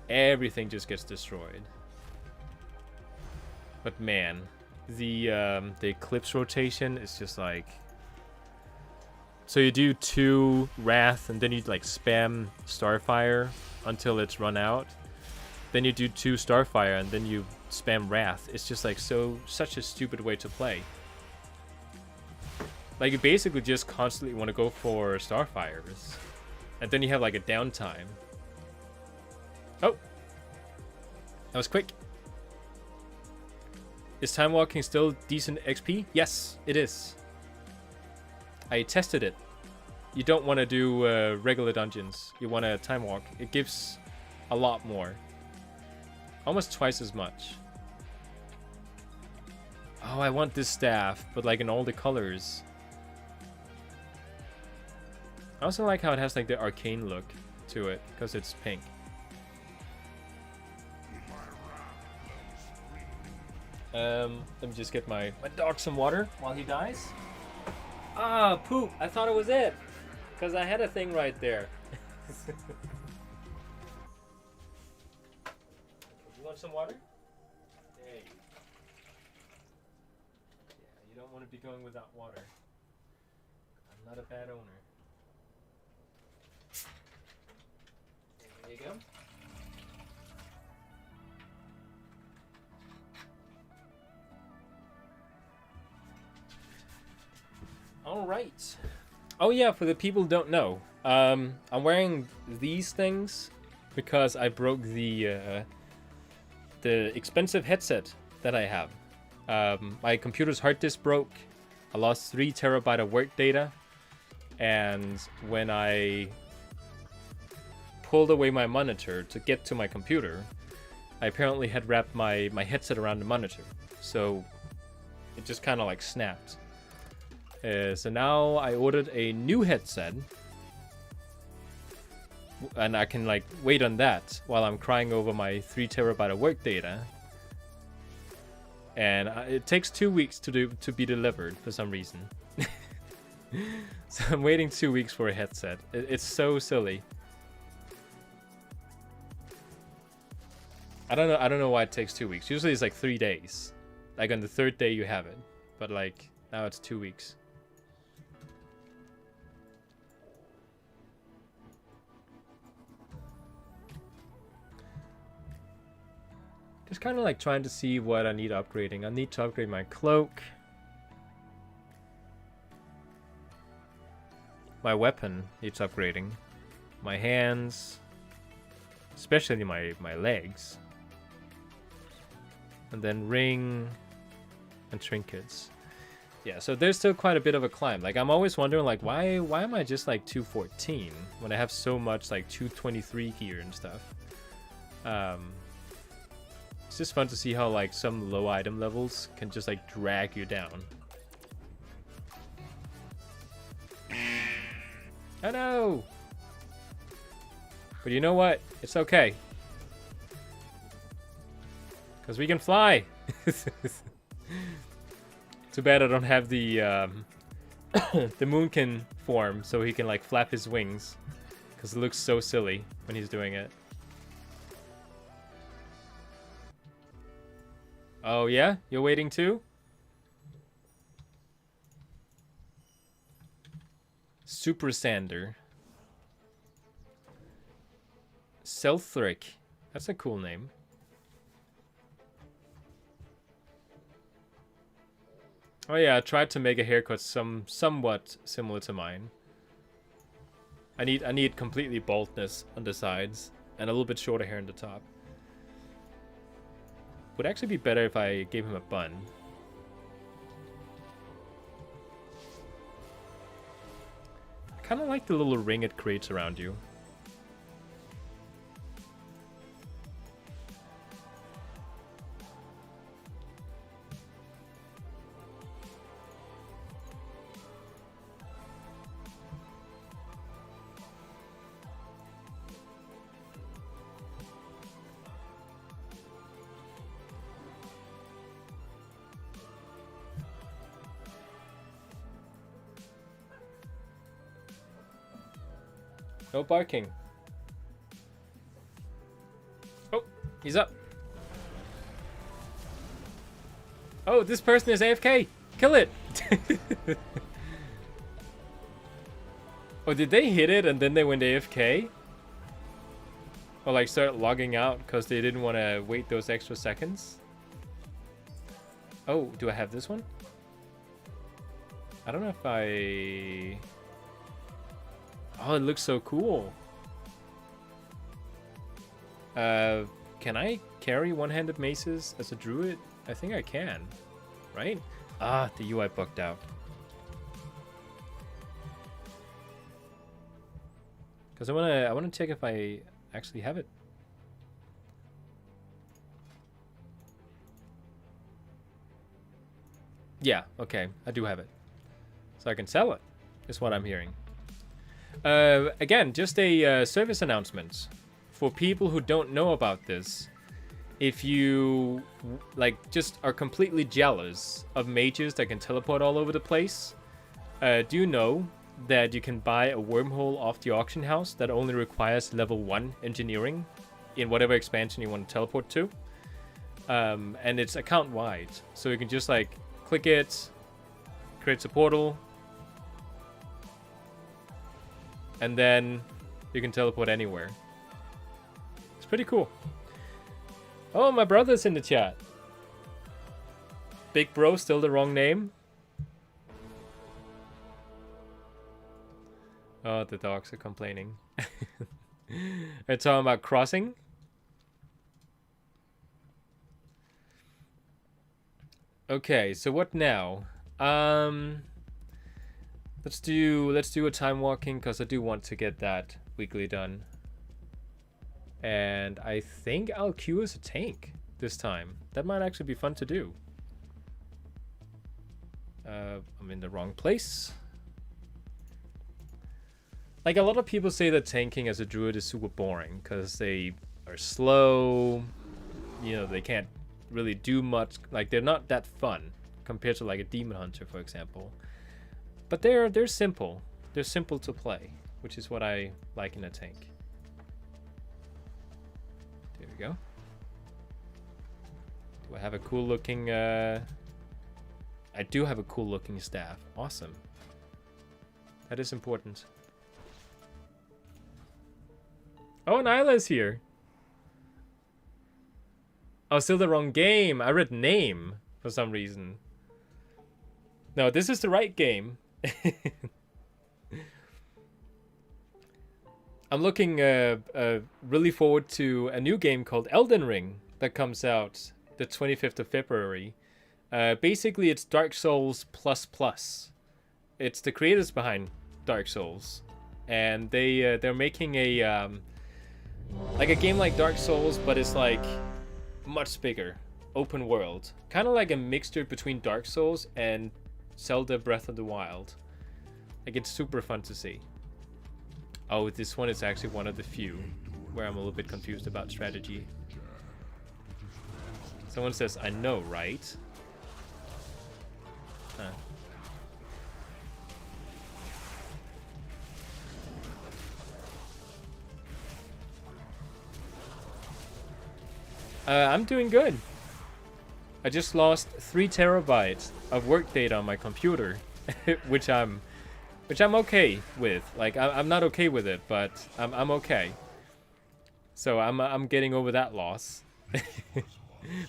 everything just gets destroyed. But man, the eclipse rotation is just like, so you do 2 Wrath and then you like spam Starfire until it's run out. Then you do 2 Starfire and then you spam Wrath. It's just like such a stupid way to play. Like you basically just constantly want to go for Starfires. And then you have like a downtime. Oh! That was quick. Is time walking still decent XP? Yes, it is. I tested it. You don't want to do regular dungeons. You want to time walk. It gives a lot more. Almost twice as much. Oh, I want this staff, but like in all the colors. I also like how it has like the arcane look to it, because it's pink. Let me just get my dog some water while he dies. Ah, poop! I thought it was it, because I had a thing right there. You want some water? Hey. Yeah, you don't want to be going without water. I'm not a bad owner. There you go. All right. Oh yeah, for the people who don't know, I'm wearing these things because I broke the expensive headset that I have. My computer's hard disk broke. I lost 3 terabytes of work data, and when I pulled away my monitor to get to my computer, I apparently had wrapped my headset around the monitor, so it just kind of like snapped. So now I ordered a new headset, and I can like wait on that while I'm crying over my 3 terabytes of work data. And it takes 2 weeks to be delivered for some reason. So I'm waiting 2 weeks for a headset. It's so silly. I don't know why it takes 2 weeks. Usually it's like 3 days. Like on the 3rd day you have it, but like now it's 2 weeks. Just kind of like trying to see what I need upgrading. I need to upgrade my cloak. My weapon needs upgrading. My hands. Especially my legs. And then ring and trinkets. Yeah, so there's still quite a bit of a climb. Like I'm always wondering like why am I just like 214 when I have so much like 223 gear and stuff. It's just fun to see how like some low item levels can just like drag you down. Oh no! But you know what? It's okay. Because we can fly! Too bad I don't have the the Moonkin form so he can like flap his wings. Because it looks so silly when he's doing it. Oh yeah? You're waiting too? Super Sander. Selthric. That's a cool name. Oh yeah, I tried to make a haircut somewhat similar to mine. I need completely baldness on the sides and a little bit shorter hair on the top. Would actually be better if I gave him a bun. I kind of like the little ring it creates around you. No barking. Oh, he's up. Oh, this person is AFK. Kill it. Oh, did they hit it and then they went AFK? Or like start logging out because they didn't want to wait those extra seconds? Oh, do I have this one? I don't know if I... Oh, it looks so cool. Can I carry one-handed maces as a druid? I think I can, right? Ah, the UI bugged out. Because I wanna check if I actually have it. Yeah, okay, I do have it. So I can sell it, is what I'm hearing. Again, just a service announcement. For people who don't know about this, if you like just are completely jealous of mages that can teleport all over the place, do know that you can buy a wormhole off the auction house that only requires level 1 engineering in whatever expansion you want to teleport to. And it's account wide, so you can just like click it, creates a portal, and then you can teleport anywhere. It's pretty cool. Oh, my brother's in the chat. Big Bro, still the wrong name. Oh, the dogs are complaining. They're talking about crossing. Okay, so what now? Let's do a time walking because I do want to get that weekly done. And I think I'll queue as a tank this time. That might actually be fun to do. I'm in the wrong place. Like, a lot of people say that tanking as a druid is super boring because they are slow. You know, they can't really do much. Like, they're not that fun compared to like a demon hunter, for example. But they're simple. They're simple to play, which is what I like in a tank. There we go. Do I have a cool looking... I do have a cool looking staff. Awesome. That is important. Oh, Nyla's here. Oh, still the wrong game. I read name for some reason. No, this is the right game. I'm looking really forward to a new game called Elden Ring that comes out the 25th of February. Basically, it's Dark Souls ++. It's the creators behind Dark Souls, and they're making a like a game like Dark Souls, but it's like much bigger, open world, kind of like a mixture between Dark Souls and Zelda Breath of the Wild. Like, it's super fun to see. Oh, this one is actually one of the few where I'm a little bit confused about strategy. Someone says, I know, right? Huh. I'm doing good. I just lost 3 terabytes of work data on my computer, which I'm okay with. Like, I'm not okay with it, but I'm okay. So I'm getting over that loss.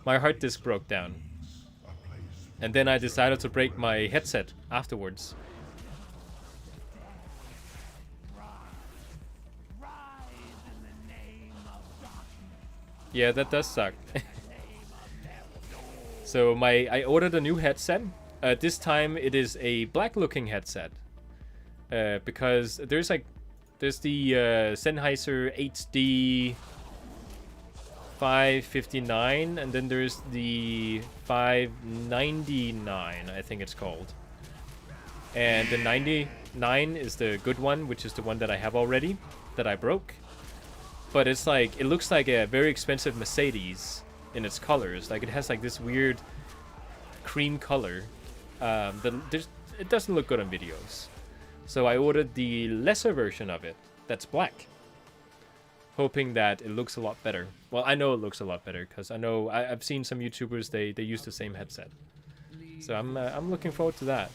My hard disk broke down, and then I decided to break my headset afterwards. Yeah, that does suck. So I ordered a new headset. This time it is a black looking headset. Because there's the Sennheiser HD 559, and then there's the 599, I think it's called. And the 99 is the good one, which is the one that I have already, that I broke. But it's like, it looks like a very expensive Mercedes in its colors. Like, it has like this weird cream color. It doesn't look good on videos. So I ordered the lesser version of it, that's black. Hoping that it looks a lot better. Well, I know it looks a lot better because I know I've seen some YouTubers they use the same headset. So I'm looking forward to that.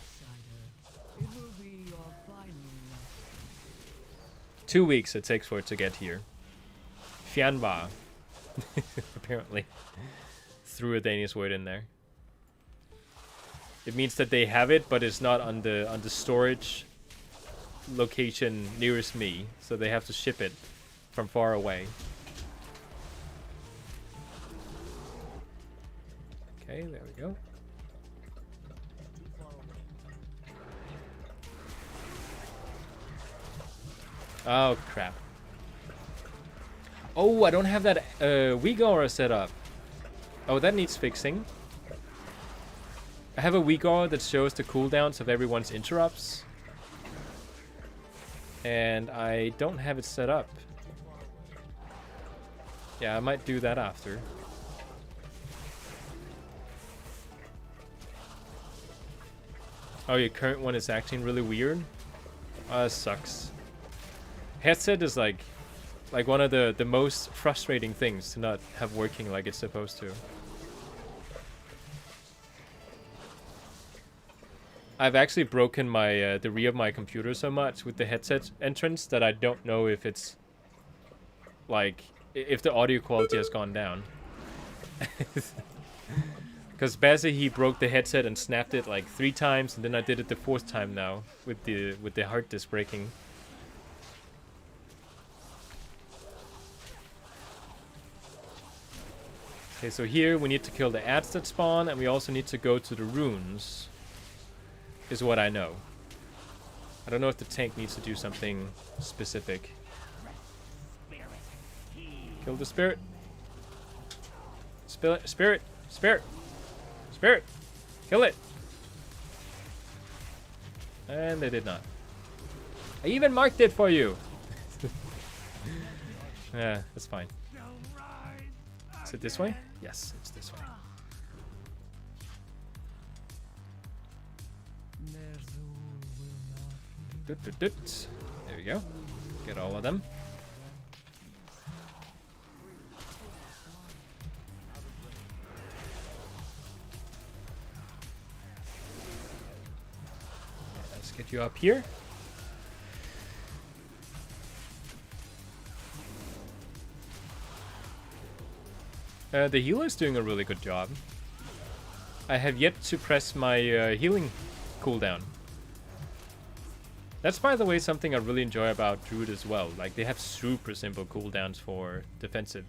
2 weeks it takes for it to get here. Fjanba. Apparently. Threw a Danish word in there. It means that they have it, but it's not on the storage location nearest me. So they have to ship it from far away. Okay, there we go. Oh, crap. Oh, I don't have that Vigor set up. Oh, that needs fixing. I have a Vigor that shows the cooldowns of everyone's interrupts. And I don't have it set up. Yeah, I might do that after. Oh, your current one is acting really weird? Oh, that sucks. Headset is like one of the most frustrating things to not have working like it's supposed to. I've actually broken my the rear of my computer so much with the headset entrance that I don't know if it's like if the audio quality has gone down. Because Bazzy, he broke the headset and snapped it like 3 times, and then I did it the 4th time now with the hard disk breaking. Okay, so here we need to kill the ads that spawn, and we also need to go to the runes, is what I know. I don't know if the tank needs to do something specific. Kill the spirit. Spirit. Spirit. Spirit. Spirit. Kill it. And they did not. I even marked it for you. Yeah, that's fine. Is it this way? Yes, it's this way. There we go. Get all of them. Let's get you up here. The healer is doing a really good job. I have yet to press my healing cooldown. That's, by the way, something I really enjoy about Druid as well. Like, they have super simple cooldowns for defensive.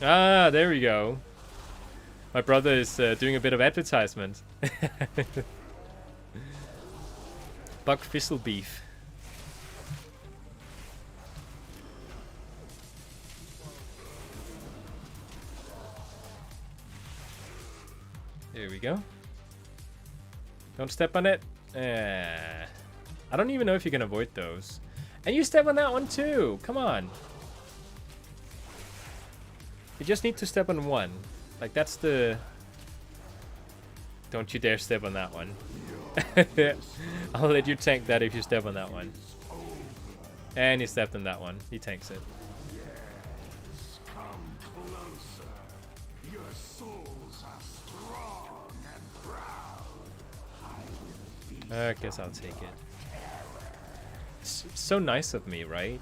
Ah, there we go. My brother is doing a bit of advertisement. Buck Fizzle Beef. There we go. Don't step on it. I don't even know if you can avoid those. And you step on that one too. Come on. You just need to step on one. Like, that's the... Don't you dare step on that one. I'll let you tank that if you step on that one. And he stepped on that one. He tanks it. I guess I'll take it. It's so nice of me, right?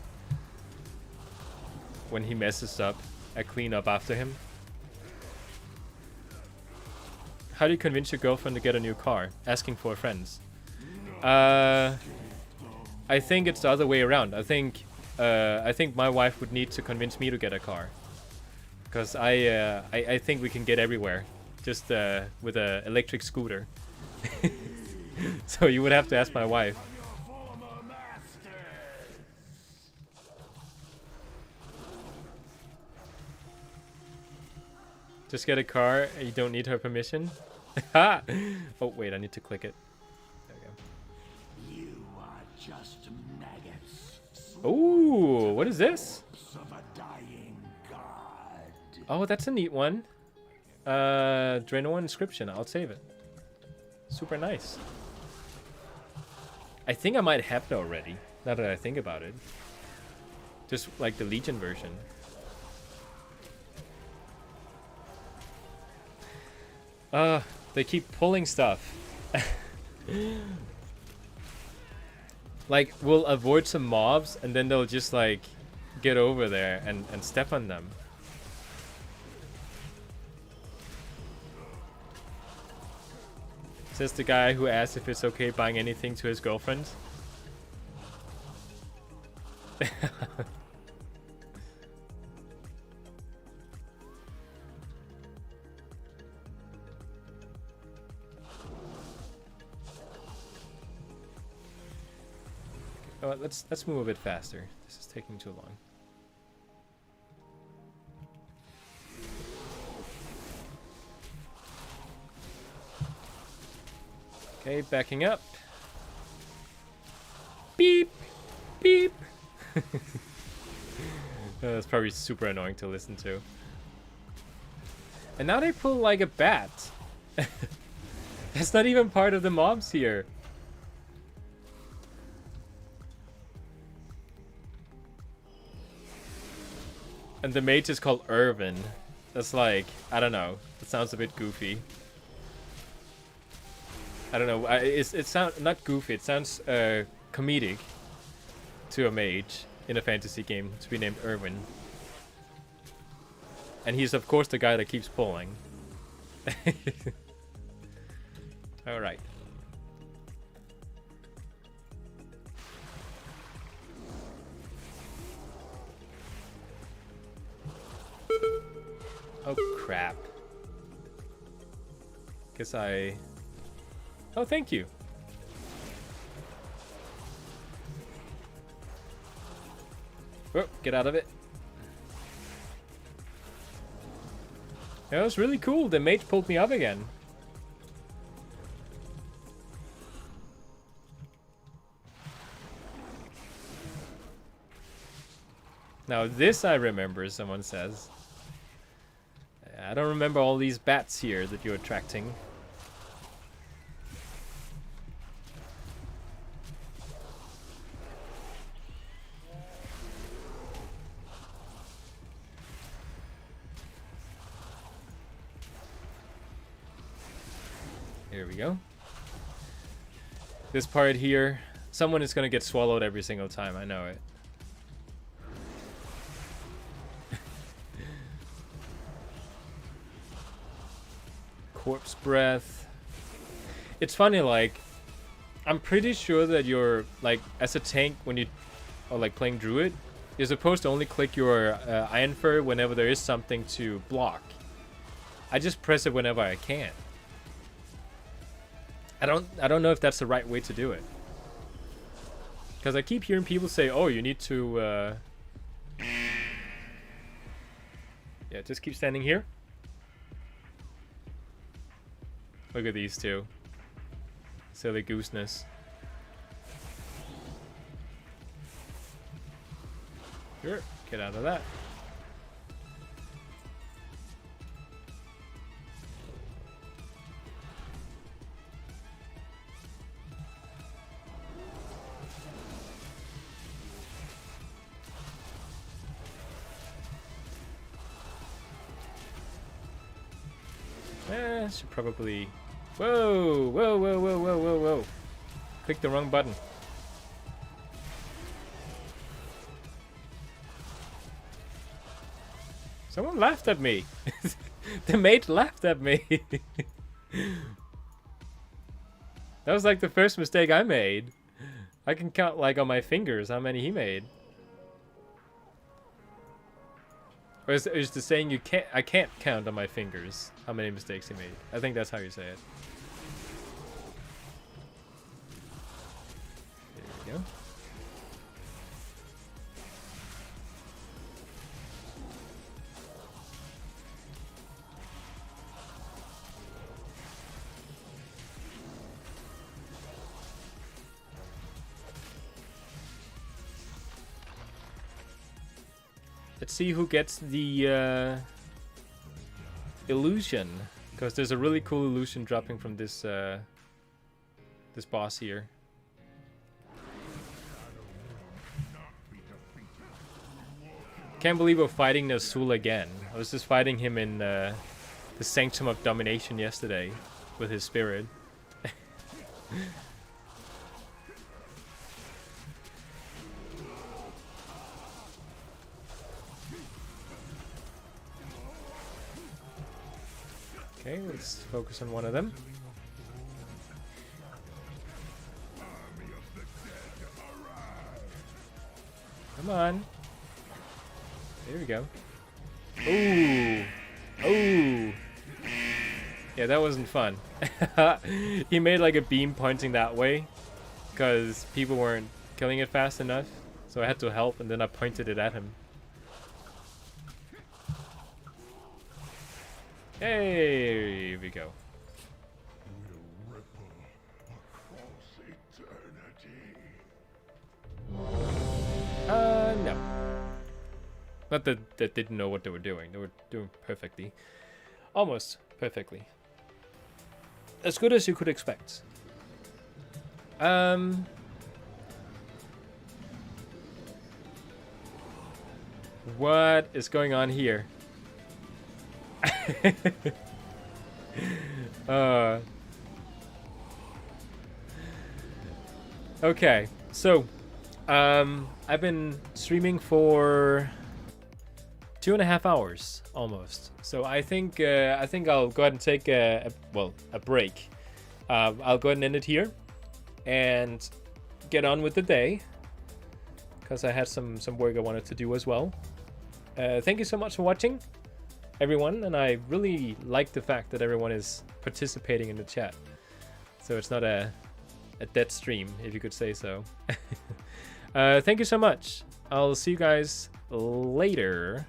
When he messes up, I clean up after him. How do you convince your girlfriend to get a new car? Asking for friends. I think it's the other way around. I think my wife would need to convince me to get a car. Because I think we can get everywhere. Just with an electric scooter. So you would have to ask my wife. Just get a car, you don't need her permission. Oh wait, I need to click it. There we go. You are just maggots. Ooh, what is this? Of a dying god. Oh, that's a neat one. Drano inscription, I'll save it. Super nice. I think I might have it already, now that I think about it. Just like the Legion version. They keep pulling stuff. Like, we'll avoid some mobs, and then they'll just, like, get over there and step on them. Says the guy who asked if it's okay buying anything to his girlfriend. Oh, let's move a bit faster. This is taking too long. Okay, backing up. Beep, beep. That's probably super annoying to listen to. And now they pull like a bat. That's not even part of the mobs here. And the mage is called Irvin. That's like, I don't know. It sounds a bit goofy. I don't know. It sounds not goofy. It sounds comedic to a mage in a fantasy game to be named Irvin. And he's of course the guy that keeps pulling. All right. Oh crap. Guess I... Oh, thank you. Oh, get out of it. That was really cool. The mage pulled me up again. Now this I remember, someone says. I don't remember all these bats here that you're attracting. Here we go. This part here, someone is gonna get swallowed every single time, I know it. Corpse breath. It's funny, like, I'm pretty sure that you're, like, as a tank, when you are, like, playing druid, you're supposed to only click your Iron Fur whenever there is something to block. I just press it whenever I can. I don't know if that's the right way to do it. Because I keep hearing people say, oh, you need to... Yeah, just keep standing here. Look at these two. Silly gooseness. Sure, get out of that. Should probably... Whoa! Whoa, whoa, whoa, whoa, whoa, whoa. Click the wrong button. Someone laughed at me. The mate laughed at me. That was like the first mistake I made. I can count like on my fingers how many he made. Or is the saying you can't? I can't count on my fingers how many mistakes he made. I think that's how you say it. There you go. Let's see who gets the illusion, because there's a really cool illusion dropping from this this boss here. Can't believe we're fighting Nazul again. I was just fighting him in the Sanctum of Domination yesterday with his spirit. Okay, let's focus on one of them. Come on. There we go. Ooh. Ooh. Yeah, that wasn't fun. He made like a beam pointing that way because people weren't killing it fast enough. So I had to help and then I pointed it at him. Hey, here we go. No. Not that they didn't know what they were doing. They were doing perfectly. Almost perfectly. As good as you could expect. What is going on here? Okay, so I've been streaming for 2.5 hours almost. So I think I'll go ahead and take a break. I'll go ahead and end it here and get on with the day because I had some work I wanted to do as well. Thank you so much for watching, everyone, and I really like the fact that everyone is participating in the chat. So it's not a dead stream, if you could say so. Thank you so much. I'll see you guys later.